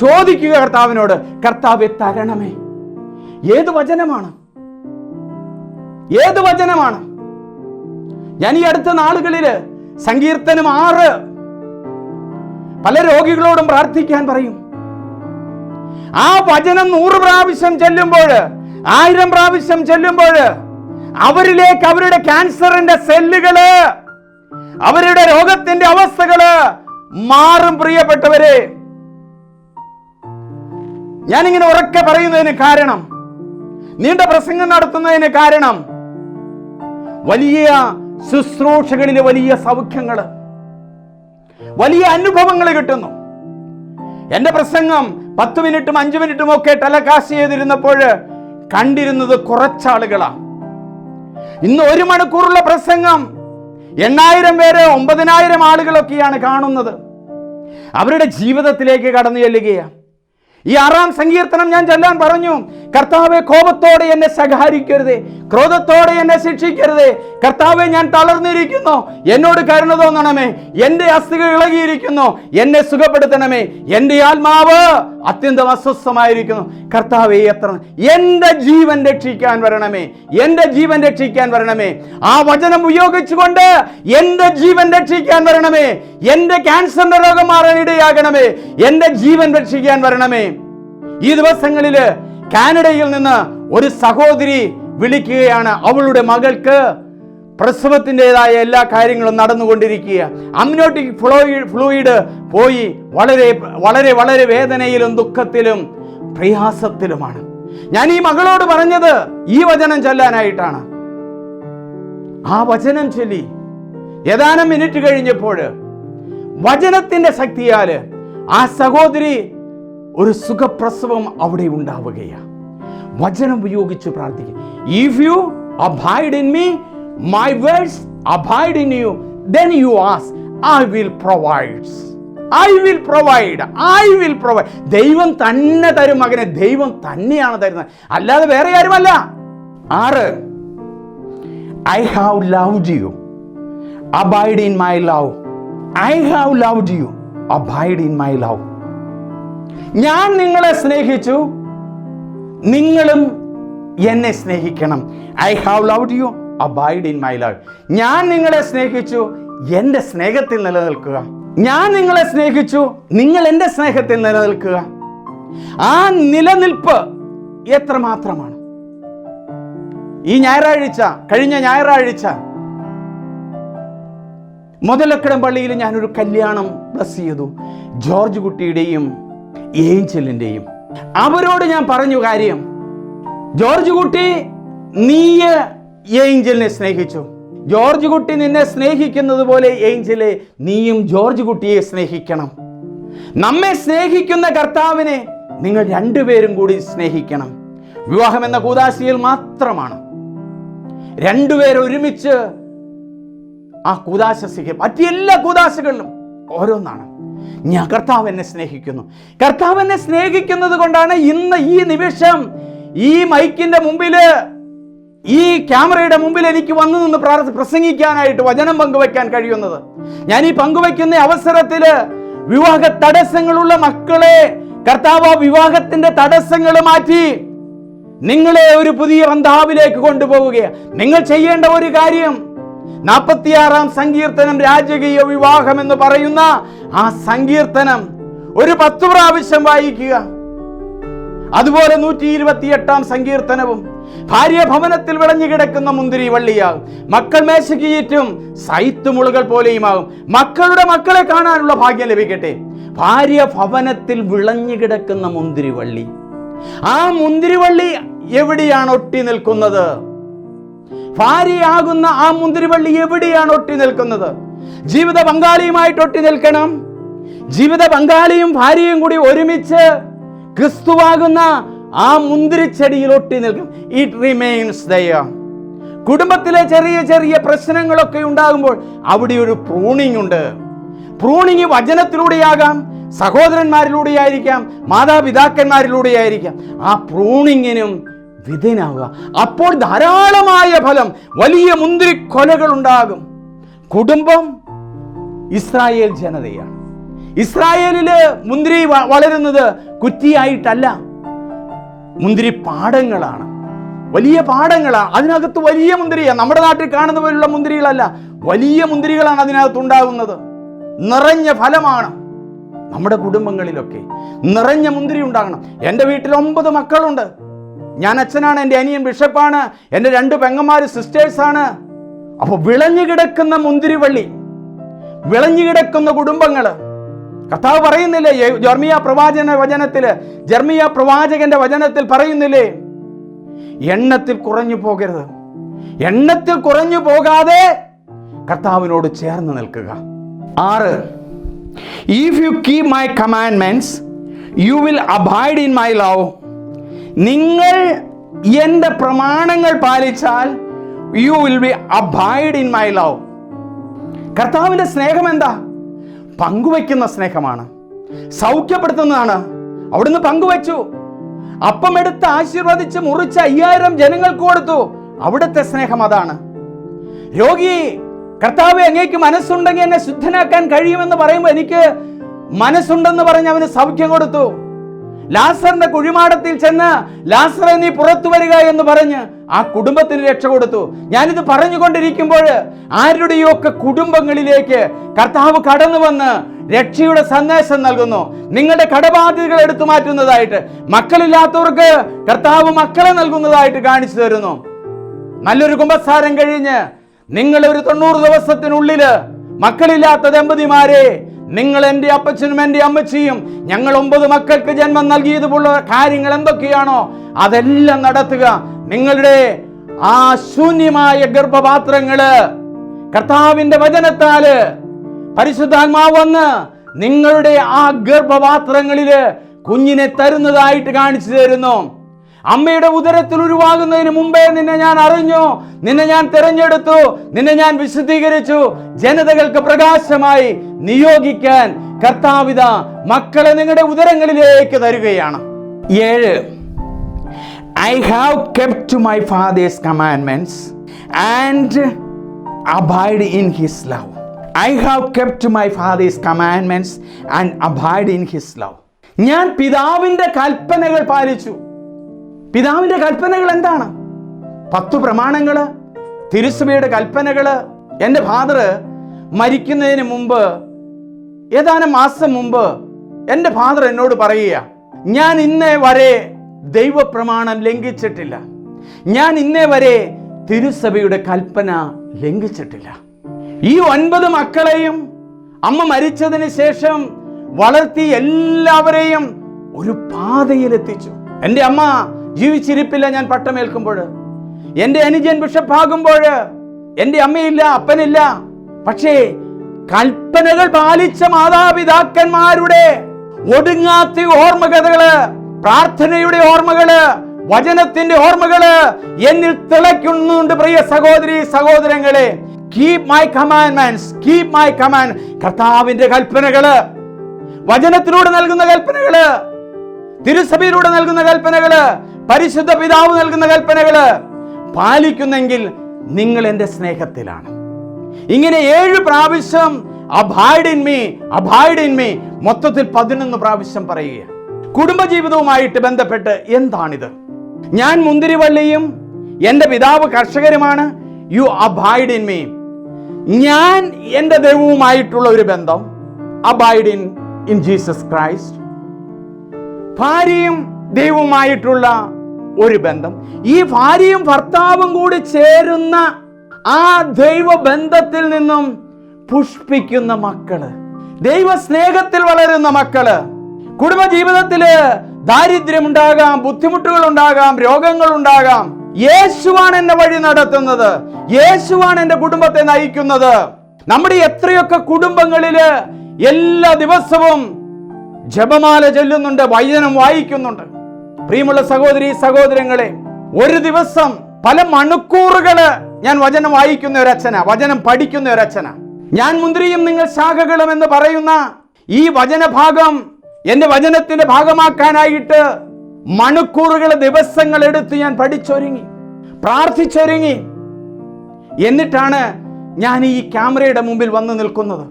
Speaker 1: ചോദിക്കുക കർത്താവിനോട്, കർത്താവേ തരണമേ. ഏത് വചനമാണ്? ഏത് വചനമാണ്? ഞാൻ ഈ അടുത്ത നാളുകളില് സങ്കീർത്തനം 6 പല രോഗികളോടും പ്രാർത്ഥിക്കാൻ പറയും. ആ വചനം 100 പ്രാവശ്യം ചെല്ലുമ്പോൾ, 1000 പ്രാവശ്യം ചെല്ലുമ്പോൾ അവരിലേക്ക് അവരുടെ ക്യാൻസറിന്റെ സെല്ലുകള്, അവരുടെ രോഗത്തിന്റെ അവസ്ഥകള് മാറും. പ്രിയപ്പെട്ടവരെ, ഞാനിങ്ങനെ ഉറക്കെ പറയുന്നതിന് കാരണം, നീണ്ട പ്രസംഗം നടത്തുന്നതിന് കാരണം, വലിയ ശുശ്രൂഷകളിലെ വലിയ സൗഖ്യങ്ങള്, വലിയ അനുഭവങ്ങൾ കിട്ടുന്നു. എന്റെ പ്രസംഗം 10 മിനിറ്റും 5 മിനിറ്റും ഒക്കെ ടെലികാസ്റ്റ് ചെയ്തിരുന്നപ്പോൾ കണ്ടിരുന്നത് കുറച്ചാളുകളാ. ഇന്ന് 1 മണിക്കൂറുള്ള പ്രസംഗം 8000 പേര് 9000 ആളുകളൊക്കെയാണ് കാണുന്നത്. അവരുടെ ജീവിതത്തിലേക്ക് കടന്നു ചെല്ലുകയാണ്. ഈ 6-ാം സങ്കീർത്തനം ഞാൻ ചൊല്ലാൻ പറഞ്ഞു. കർത്താവെ, കോപത്തോടെ എന്നെ ശകാരിക്കരുതേ, ക്രോധത്തോടെ എന്നെ ശിക്ഷിക്കരുതേ. കർത്താവെ, ഞാൻ തളർന്നിരിക്കുന്നു, എന്നോട് കരുണ തോന്നണമേ. എന്റെ അസ്ഥികൾ ഇളകിയിരിക്കുന്നു, എന്നെ സുഖപ്പെടുത്തണമേ. എന്റെ ആത്മാവ് അത്യന്തം അസ്വസ്ഥമായിരിക്കുന്നു. കർത്താവെ, എന്റെ ജീവൻ രക്ഷിക്കാൻ വരണമേ, എന്റെ ജീവൻ രക്ഷിക്കാൻ വരണമേ. ആ വചനം ഉപയോഗിച്ചുകൊണ്ട് എന്റെ ജീവൻ രക്ഷിക്കാൻ വരണമേ. എന്റെ ക്യാൻസറിന്റെ രോഗം മാറാൻ ഇടയാകണമേ. എന്റെ ജീവൻ രക്ഷിക്കാൻ വരണമേ. ഈ ദിവസങ്ങളില് കാനഡയിൽ നിന്ന് ഒരു സഹോദരി വിളിക്കുകയാണ്. അവളുടെ മകൾക്ക് പ്രസവത്തിൻ്റെതായ എല്ലാ കാര്യങ്ങളും നടന്നുകൊണ്ടിരിക്കുക. അമ്നിയോട്ടിക് ഫ്ലൂയിഡ് പോയി വളരെ വളരെ വളരെ വേദനയിലും ദുഃഖത്തിലും പ്രയാസത്തിലുമാണ്. ഞാൻ ഈ മകളോട് പറഞ്ഞത് ഈ വചനം ചൊല്ലാനായിട്ടാണ്. ആ വചനം ചൊല്ലി ഏതാനും മിനിറ്റ് കഴിഞ്ഞപ്പോൾ വചനത്തിന്റെ ശക്തിയാൽ ആ സഹോദരി ഒരു സുഖപ്രസവം അവിടെ ഉണ്ടാവുകയാണ്. വചനം ഉപയോഗിച്ച് പ്രാർത്ഥിക്കുക. If you abide in me, my words abide in you, then you ask, I will provide. I will provide. I will provide. ദൈവം തന്നെ തരും മകനെ. ദൈവം തന്നെയാണ് തരുന്നത്, അല്ലാതെ വേറെ ആരുമല്ല. 6 I have loved you, abide in my love. I have loved you, abide in my love. ഞാൻ നിങ്ങളെ സ്നേഹിച്ചു, നിങ്ങളും എന്നെ സ്നേഹിക്കണം. I have loved you, abide in my love. ഞാൻ നിങ്ങളെ സ്നേഹിച്ചു, എൻ്റെ സ്നേഹത്തിൽ നിലനിൽക്കുക. ഞാൻ നിങ്ങളെ സ്നേഹിച്ചു, നിങ്ങൾ എൻ്റെ സ്നേഹത്തിൽ നിലനിൽക്കുക. ആ നിലനിൽപ്പ് എത്രമാത്രമാണ്! ഈ ഞായറാഴ്ച, കഴിഞ്ഞ ഞായറാഴ്ച മുതലക്കടം പള്ളിയിൽ ഞാനൊരു കല്യാണം ബ്ലസ് ചെയ്തു. ജോർജ് കുട്ടിയുടെയും ഏഞ്ചലിൻ്റെയും. അവരോട് ഞാൻ പറഞ്ഞു കാര്യം, ജോർജ് കുട്ടി, നീ ഏഞ്ചലിനെ സ്നേഹിച്ചു. ജോർജ് കുട്ടി നിന്നെ സ്നേഹിക്കുന്നത് പോലെ ഏഞ്ചലെ നീയും ജോർജ് കുട്ടിയെ സ്നേഹിക്കണം. നമ്മെ സ്നേഹിക്കുന്ന കർത്താവിനെ നിങ്ങൾ രണ്ടുപേരും കൂടി സ്നേഹിക്കണം. വിവാഹം എന്ന കൂദാശയിൽ മാത്രമാണ്. രണ്ടുപേരും ഒരുമിച്ച് ആ കൂദാശ സ്വീകരിക്കും. മറ്റെല്ലാ കൂദാശകളിലും ഓരോന്നാണ്. ഞാൻ കർത്താവ് എന്നെ സ്നേഹിക്കുന്നു. കർത്താവ് എന്നെ സ്നേഹിക്കുന്നത് കൊണ്ടാണ് ഇന്ന് ഈ നിമിഷം ഈ മൈക്കിന്റെ മുമ്പില്, ഈ ക്യാമറയുടെ മുമ്പിൽ എനിക്ക് വന്നു നിന്ന് പ്രസംഗിക്കാനായിട്ട്, വചനം പങ്കുവയ്ക്കാൻ കഴിയുന്നത്. ഞാൻ ഈ പങ്കുവയ്ക്കുന്ന അവസരത്തില് വിവാഹ തടസ്സങ്ങളുള്ള മക്കളെ കർത്താവ് വിവാഹത്തിന്റെ തടസ്സങ്ങൾ മാറ്റി നിങ്ങളെ ഒരു പുതിയ ബന്ധാവിലേക്ക് കൊണ്ടുപോവുകയാണ്. നിങ്ങൾ ചെയ്യേണ്ട ഒരു കാര്യം, 46-ാം സങ്കീർത്തനം, രാജകീയ വിവാഹം എന്ന് പറയുന്ന ആ സങ്കീർത്തനം ഒരു 10 പ്രാവശ്യം വായിക്കുക. അതുപോലെ 128-ാം സങ്കീർത്തനവും, ഭാര്യ ഭവനത്തിൽ വിളഞ്ഞു കിടക്കുന്ന മുന്തിരി വള്ളിയാകും, മക്കൾ മേശയ്ക്ക് ചുറ്റും സൈത്തുമുളുകൾ പോലെയുമാകും. മക്കളുടെ മക്കളെ കാണാനുള്ള ഭാഗ്യം ലഭിക്കട്ടെ. ഭാര്യ ഭവനത്തിൽ വിളഞ്ഞു കിടക്കുന്ന മുന്തിരിവള്ളി, ആ മുന്തിരിവള്ളി എവിടെയാണ് ഒട്ടി നിൽക്കുന്നത്? ഭാര്യയാകുന്ന ആ മുന്തിരിവള്ളി എവിടെയാണ് ഒട്ടി നിൽക്കുന്നത്? ജീവിത പങ്കാളിയുമായിട്ട് ഒട്ടി നിൽക്കണം. ജീവിത പങ്കാളിയും ഭാര്യയും കൂടി ഒരുമിച്ച് ക്രിസ്തുവാകുന്ന ആ മുന്തിരിച്ചെടിയിൽ ഒട്ടി നിൽക്കും. It remains there. കുടുംബത്തിലെ ചെറിയ ചെറിയ പ്രശ്നങ്ങളൊക്കെ ഉണ്ടാകുമ്പോൾ അവിടെ ഒരു പ്രൂണിംഗ് ഉണ്ട്. പ്രൂണിംഗ് വചനത്തിലൂടെയാകാം, സഹോദരന്മാരിലൂടെയായിരിക്കാം, മാതാപിതാക്കന്മാരിലൂടെയായിരിക്കാം. ആ പ്രൂണിങ്ങിനും വിധേയനാവുക. അപ്പോൾ ധാരാളമായ ഫലം, വലിയ മുന്തിരിക്കൊലകൾ ഉണ്ടാകും. കുടുംബം ഇസ്രായേൽ ജനതയാണ്. ഇസ്രായേലില് മുന്തിരി വളരുന്നത് കുറ്റിയായിട്ടല്ല, മുന്തിരി പാടങ്ങളാണ്, വലിയ പാടങ്ങളാണ്. അതിനകത്ത് വലിയ മുന്തിരിയാണ്. നമ്മുടെ നാട്ടിൽ കാണുന്ന പോലുള്ള മുന്തിരികളല്ല, വലിയ മുന്തിരികളാണ് അതിനകത്ത് ഉണ്ടാകുന്നത്. നിറഞ്ഞ ഫലമാണ്. നമ്മുടെ കുടുംബങ്ങളിലൊക്കെ നിറഞ്ഞ മുന്തിരി ഉണ്ടാകണം. എൻ്റെ വീട്ടിൽ 9 മക്കളുണ്ട്. ഞാൻ അച്ഛനാണ്, എൻ്റെ അനിയൻ ബിഷപ്പാണ്, എൻ്റെ 2 പെങ്ങന്മാർ സിസ്റ്റേഴ്സാണ്. അപ്പോൾ വിളഞ്ഞു കിടക്കുന്ന മുന്തിരിവള്ളി, വിളഞ്ഞു കിടക്കുന്ന കുടുംബങ്ങള്. കർത്താവ് പറയുന്നില്ലേ ജെർമിയ പ്രവാചകന്റെ വചനത്തിൽ പറയുന്നില്ലേ, എണ്ണത്തിൽ കുറഞ്ഞു പോകരുത്. എണ്ണത്തിൽ കുറഞ്ഞു പോകാതെ കർത്താവിനോട് ചേർന്ന് നിൽക്കുക. 6, if you keep my commandments you will abide in my love. നിങ്ങൾ എൻ്റെ പ്രമാണങ്ങൾ പാലിച്ചാൽ you will be abide in my love. കർത്താവിൻ്റെ സ്നേഹം എന്താ? പങ്കുവയ്ക്കുന്ന സ്നേഹമാണ്, സൗഖ്യപ്പെടുത്തുന്നതാണ്. അവിടുന്ന് പങ്കുവച്ചു, അപ്പം എടുത്ത് ആശീർവദിച്ച് മുറിച്ച് 5000 ജനങ്ങൾക്ക് കൊടുത്തു. അവിടുത്തെ സ്നേഹം അതാണ്. രോഗി, കർത്താവേ അങ്ങേക്ക് മനസ്സുണ്ടെങ്കിൽ എന്നെ ശുദ്ധനാക്കാൻ കഴിയുമെന്ന് പറയുമ്പോൾ എനിക്ക് മനസ്സുണ്ടെന്ന് പറഞ്ഞ് അവന് സൗഖ്യം കൊടുത്തു. ലാസറിന്റെ കുഴിമാടത്തിൽ ചെന്ന് ലാസറെ നീ പുറത്തു വരിക എന്ന് പറഞ്ഞ് ആ കുടുംബത്തിന് രക്ഷ കൊടുത്തു. ഞാനിത് പറഞ്ഞുകൊണ്ടിരിക്കുമ്പോൾ ആരുടെയൊക്കെ കുടുംബങ്ങളിലേക്ക് കർത്താവ് കടന്നു വന്ന് രക്ഷയുടെ സന്ദേശം നൽകുന്നു. നിങ്ങളുടെ കടബാധ്യതകൾ എടുത്തു മാറ്റുന്നതായിട്ട്, മക്കളില്ലാത്തവർക്ക് കർത്താവ് മക്കളെ നൽകുന്നതായിട്ട് കാണിച്ചു തരുന്നു. നല്ലൊരു കുമ്പസാരം കഴിഞ്ഞ് നിങ്ങൾ ഒരു 90 ദിവസത്തിനുള്ളിൽ മക്കളില്ലാത്ത ദമ്പതിമാരെ, നിങ്ങൾ എൻ്റെ അപ്പച്ചനും എൻ്റെ അമ്മച്ചിയും ഞങ്ങൾ 9 മക്കൾക്ക് ജന്മം നൽകിയതുപോലുള്ള കാര്യങ്ങൾ എന്തൊക്കെയാണോ അതെല്ലാം നടത്തുക. നിങ്ങളുടെ ആ ശൂന്യമായ ഗർഭപാത്രങ്ങള് കർത്താവിന്റെ വചനത്താല് പരിശുദ്ധാത്മാവ് വന്ന് നിങ്ങളുടെ ആ ഗർഭപാത്രങ്ങളില് കുഞ്ഞിനെ തരുന്നതായിട്ട് കാണിച്ചു തരുന്നു. അമ്മയുടെ ഉദരത്തിൽ ഉരുവാകുന്നതിന് മുമ്പേ നിന്നെ ഞാൻ അറിഞ്ഞു, നിന്നെ ഞാൻ തിരഞ്ഞെടുത്തു, നിന്നെ ഞാൻ വിശുദ്ധീകരിച്ചു, ജനതകൾക്ക് പ്രകാശമായി നിയോഗിക്കാൻ കർത്താവിത മക്കളെ നിങ്ങളുടെ ഉദരങ്ങളിലേക്ക് തരുകയാണ്. 7, I have kept my father's commandments and abide in his love. I have kept my father's commandments and abide in his love. ഞാൻ പിതാവിന്റെ കൽപ്പനകൾ പാലിച്ചു. പിതാവിന്റെ കൽപ്പനകൾ എന്താണ്? 10 പ്രമാണങ്ങള്, തിരുസഭയുടെ കൽപ്പനകള്. എൻ്റെ ഫാദർ മരിക്കുന്നതിന് മുമ്പ്, ഏതാനും മാസം മുമ്പ് എൻ്റെ ഫാദർ എന്നോട് പറയുക, ഞാൻ ഇന്നേ വരെ ദൈവപ്രമാണം ലംഘിച്ചിട്ടില്ല, ഞാൻ ഇന്നേ വരെ തിരുസഭയുടെ കൽപ്പന ലംഘിച്ചിട്ടില്ല. ഈ 9 മക്കളെയും അമ്മ മരിച്ചതിന് ശേഷം വളർത്തി എല്ലാവരെയും ഒരു പാതയിലെത്തിച്ചു. എൻ്റെ അമ്മ ജീവിച്ചിരിപ്പില്ല ഞാൻ പട്ടമേൽക്കുമ്പോൾ, എൻ്റെ അനുജൻ ബിഷപ്പാകുമ്പോൾ എൻ്റെ അമ്മയില്ല, അപ്പനില്ല. പക്ഷേ കൽപ്പനകൾ പാലിച്ച മാതാപിതാക്കന്മാരുടെ ഒടുങ്ങാത്ത ഓർമ്മകഥകള്, പ്രാർത്ഥനയുടെ ഓർമ്മകള്, വചനത്തിന്റെ ഓർമ്മകള് എന്നിൽ തിളയ്ക്കുന്നുണ്ട്. പ്രിയ സഹോദരി സഹോദരങ്ങളെ, keep my commandments, keep my command. കർത്താവിന്റെ കൽപ്പനകള്, വചനത്തിലൂടെ നൽകുന്ന കൽപ്പനകള്, തിരുസഭയിലൂടെ നൽകുന്ന കൽപ്പനകള്, പരിശുദ്ധ പിതാവ് നൽകുന്ന കൽപ്പനകള് പാലിക്കുന്നെങ്കിൽ നിങ്ങൾ എൻ്റെ സ്നേഹത്തിലാണ്. ഇങ്ങനെ 7 പ്രാവശ്യം abide in me, abide in me, മൊത്തത്തിൽ 11 പ്രാവശ്യം പറയുക. കുടുംബജീവിതവുമായിട്ട് ബന്ധപ്പെട്ട് എന്താണിത്? ഞാൻ മുന്തിരിവള്ളിയും എൻ്റെ പിതാവ് കർഷകരുമാണ്. You abide in me. ഞാൻ എൻ്റെ ദൈവവുമായിട്ടുള്ള ഒരു ബന്ധം, അബൈഡ് ഇൻ ജീസസ് ക്രൈസ്റ്റ്. ഭാര്യയും ദൈവവുമായിട്ടുള്ള ഒരു ബന്ധം, ഈ ഭാര്യയും ഭർത്താവും കൂടി ചേരുന്ന ആ ദൈവബന്ധത്തിൽ നിന്നും പുഷ്പിക്കുന്ന മക്കള്, ദൈവ സ്നേഹത്തിൽ വളരുന്ന മക്കള്. കുടുംബജീവിതത്തില് ദാരിദ്ര്യമുണ്ടാകാം, ബുദ്ധിമുട്ടുകൾ ഉണ്ടാകാം, രോഗങ്ങൾ ഉണ്ടാകാം. യേശുവാണ് എന്നെ വഴി നടത്തുന്നത്, യേശുവാണ് എൻ്റെ കുടുംബത്തെ നയിക്കുന്നത്. നമ്മുടെ എത്രയൊക്കെ കുടുംബങ്ങളില് എല്ലാ ദിവസവും ജപമാല ചൊല്ലുന്നുണ്ട്, വചനം വായിക്കുന്നുണ്ട്. പ്രിയമുള്ള സഹോദരി സഹോദരങ്ങളെ, ഒരു ദിവസം പല മണിക്കൂറുകള് ഞാൻ വചനം വായിക്കുന്ന ഒരു അച്ഛനാ, വചനം പഠിക്കുന്ന ഒരു അച്ഛനാ. ഞാൻ മുന്തിരിയും നിങ്ങൾ ശാഖകളും എന്ന് പറയുന്ന ഈ വചനഭാഗം എന്റെ വചനത്തിന്റെ ഭാഗമാക്കാനായിട്ട് മണിക്കൂറുകൾ, ദിവസങ്ങൾ എടുത്ത് ഞാൻ പഠിച്ചൊരുങ്ങി, പ്രാർത്ഥിച്ചൊരുങ്ങി. എന്നിട്ടാണ് ഞാൻ ഈ ക്യാമറയുടെ മുമ്പിൽ വന്ന് നിൽക്കുന്നത്.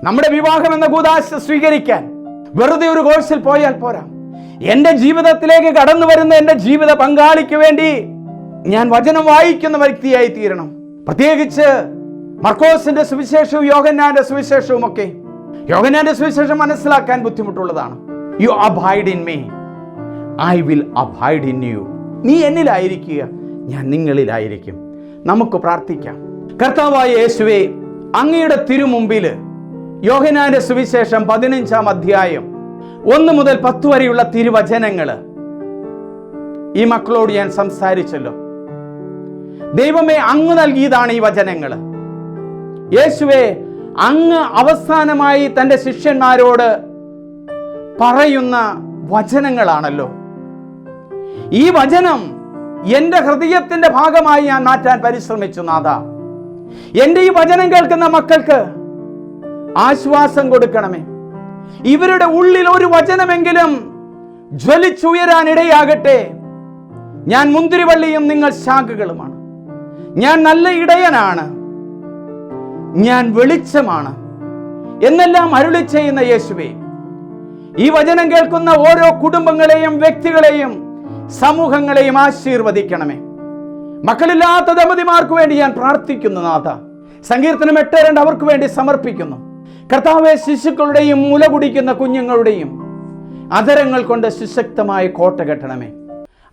Speaker 1: നമ്മുടെ വിവാഹം എന്ന കൂദാശ സ്വീകരിക്കാൻ വെറുതെ ഒരു കോഴ്സിൽ പോയാൽ പോരാ. എന്റെ ജീവിതത്തിലേക്ക് കടന്നു വരുന്ന എന്റെ ജീവിത പങ്കാളിക്ക് വേണ്ടി ഞാൻ വചനം വായിക്കുന്ന വ്യക്തിയായി തീരണം. പ്രത്യേകിച്ച് മർക്കോസിന്റെ സുവിശേഷവും യോഹന്നാന്റെ സുവിശേഷവും ഒക്കെ. യോഹന്നാന്റെ സുവിശേഷം മനസ്സിലാക്കാൻ ബുദ്ധിമുട്ടുള്ളതാണ്. You abide in me, I will abide in you. നീ എന്നിലായിരിക്കുക, ഞാൻ നിങ്ങളിലായിരിക്കും. നമുക്ക് പ്രാർത്ഥിക്കാം. കർത്താവായ യേശുവേ, അങ്ങയുടെ തിരുമുമ്പില് യോഹന്നാന്റെ സുവിശേഷം 15-ാം അധ്യായം 1 മുതൽ 10 വരെയുള്ള തിരുവചനങ്ങള് ഈ മക്കളോട് ഞാൻ സംസാരിച്ചല്ലോ. ദൈവമേ, അങ്ങ് നൽകിയതാണ് ഈ വചനങ്ങള്. യേശുവേ, അങ്ങ് അവസാനമായി തൻ്റെ ശിഷ്യന്മാരോട് പറയുന്ന വചനങ്ങളാണല്ലോ. ഈ വചനം എൻ്റെ ഹൃദയത്തിന്റെ ഭാഗമായി ഞാൻ മാറ്റാൻ പരിശ്രമിച്ചു. നാഥ, എൻ്റെ ഈ വചനം കേൾക്കുന്ന മക്കൾക്ക് ആശ്വാസം കൊടുക്കണമേ. ഇവരുടെ ഉള്ളിൽ ഒരു വചനമെങ്കിലും ജ്വലിച്ചുയരാൻ ഇടയാകട്ടെ. ഞാൻ മുന്തിരിവള്ളിയും നിങ്ങൾ ശാഖകളുമാണ്. ഞാൻ നല്ല ഇടയനാണ്, ഞാൻ വെളിച്ചമാണ് എന്നെല്ലാം അരുളി ചെയ്യുന്ന യേശുവേ, ഈ വചനം കേൾക്കുന്ന ഓരോ കുടുംബങ്ങളെയും, വ്യക്തികളെയും, സമൂഹങ്ങളെയും ആശീർവദിക്കണമേ. മക്കളില്ലാത്ത ദമ്പതിമാർക്ക് വേണ്ടി ഞാൻ പ്രാർത്ഥിക്കുന്നു. നാഥ, സങ്കീർത്തനം 8:2 അവർക്ക് വേണ്ടി സമർപ്പിക്കുന്നു. കർത്താവേ, ശിശുക്കളുടെയും മുല കുടിക്കുന്ന കുഞ്ഞുങ്ങളുടെയും അധരങ്ങൾ കൊണ്ട് സുശക്തമായ കോട്ട കെട്ടണമേ.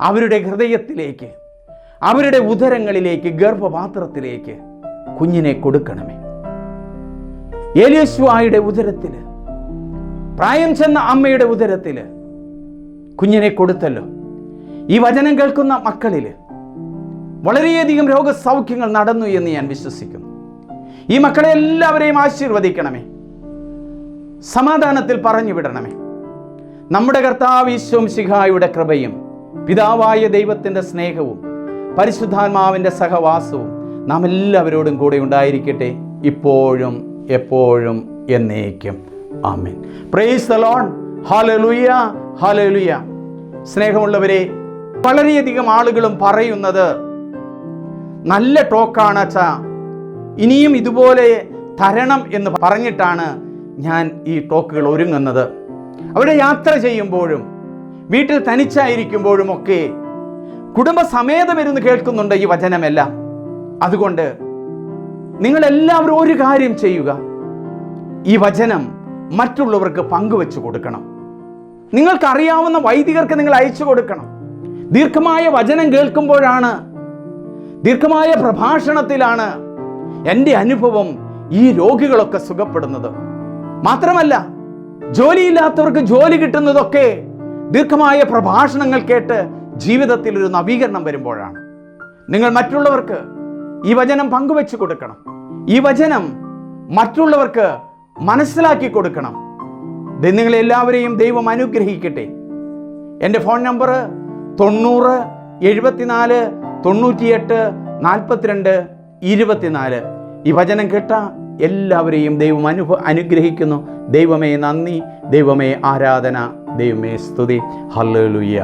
Speaker 1: അവരുടെ ഹൃദയത്തിലേക്ക്, അവരുടെ ഉദരങ്ങളിലേക്ക്, ഗർഭപാത്രത്തിലേക്ക് കുഞ്ഞിനെ കൊടുക്കണമേ. ഏലിയശ്വായുടെ ഉദരത്തില്, പ്രായം ചെന്ന അമ്മയുടെ ഉദരത്തില് കുഞ്ഞിനെ കൊടുത്തല്ലോ. ഈ വചനം കേൾക്കുന്ന മക്കളില് വളരെയധികം രോഗസൗഖ്യങ്ങൾ നടന്നു എന്ന് ഞാൻ വിശ്വസിക്കുന്നു. ഈ മക്കളെ എല്ലാവരെയും ആശീർവദിക്കണമേ, സമാധാനത്തിൽ പറഞ്ഞു വിടണമേ. നമ്മുടെ കർത്താവ് ഈശോ മിശിഹായുടെ കൃപയും പിതാവായ ദൈവത്തിൻ്റെ സ്നേഹവും പരിശുദ്ധാത്മാവിൻ്റെ സഹവാസവും നാം എല്ലാവരോടും കൂടെ ഉണ്ടായിരിക്കട്ടെ, ഇപ്പോഴും എപ്പോഴും എന്നേക്കും. ആമേൻ. Praise the lord. Hallelujah, hallelujah. സ്നേഹമുള്ളവരെ, വളരെയധികം ആളുകളും പറയുന്നത് നല്ല ടോക്കാണ് അച്ഛാ, ഇനിയും ഇതുപോലെ തരണം എന്ന് പറഞ്ഞിട്ടാണ് ഞാൻ ഈ ടോക്കുകൾ ഒരുങ്ങുന്നത്. അവിടെ യാത്ര ചെയ്യുമ്പോഴും വീട്ടിൽ തനിച്ചായിരിക്കുമ്പോഴും ഒക്കെ കുടുംബസമേതം ഇരുന്ന് കേൾക്കുന്നുണ്ട് ഈ വചനമെല്ലാം. അതുകൊണ്ട് നിങ്ങളെല്ലാവരും ഒരു കാര്യം ചെയ്യുക, ഈ വചനം മറ്റുള്ളവർക്ക് പങ്കുവെച്ചു കൊടുക്കണം. നിങ്ങൾക്കറിയാവുന്ന വൈദികർക്ക് നിങ്ങൾ അയച്ചു കൊടുക്കണം. ദീർഘമായ വചനം കേൾക്കുമ്പോഴാണ്, ദീർഘമായ പ്രഭാഷണത്തിലാണ് എൻ്റെ അനുഭവം ഈ രോഗികളൊക്കെ സുഖപ്പെടുന്നത്. മാത്രമല്ല, ജോലിയില്ലാത്തവർക്ക് ജോലി കിട്ടുന്നതൊക്കെ ദീർഘമായ പ്രഭാഷണങ്ങൾ കേട്ട് ജീവിതത്തിൽ ഒരു നവീകരണം വരുമ്പോഴാണ്. നിങ്ങൾ മറ്റുള്ളവർക്ക് ഈ വചനം പങ്കുവെച്ചു കൊടുക്കണം. ഈ വചനം മറ്റുള്ളവർക്ക് മനസ്സിലാക്കി കൊടുക്കണം. നിങ്ങളെല്ലാവരെയും ദൈവം അനുഗ്രഹിക്കട്ടെ. എൻ്റെ ഫോൺ നമ്പർ 90 74 98 42 24. ഈ വചനം കേട്ട എല്ലാവരെയും ദൈവം അനുഗ്രഹിക്കുന്നു. ദൈവമേ നന്ദി, ദൈവമേ ആരാധന, ദൈവമേ സ്തുതി. ഹല്ലേലൂയ.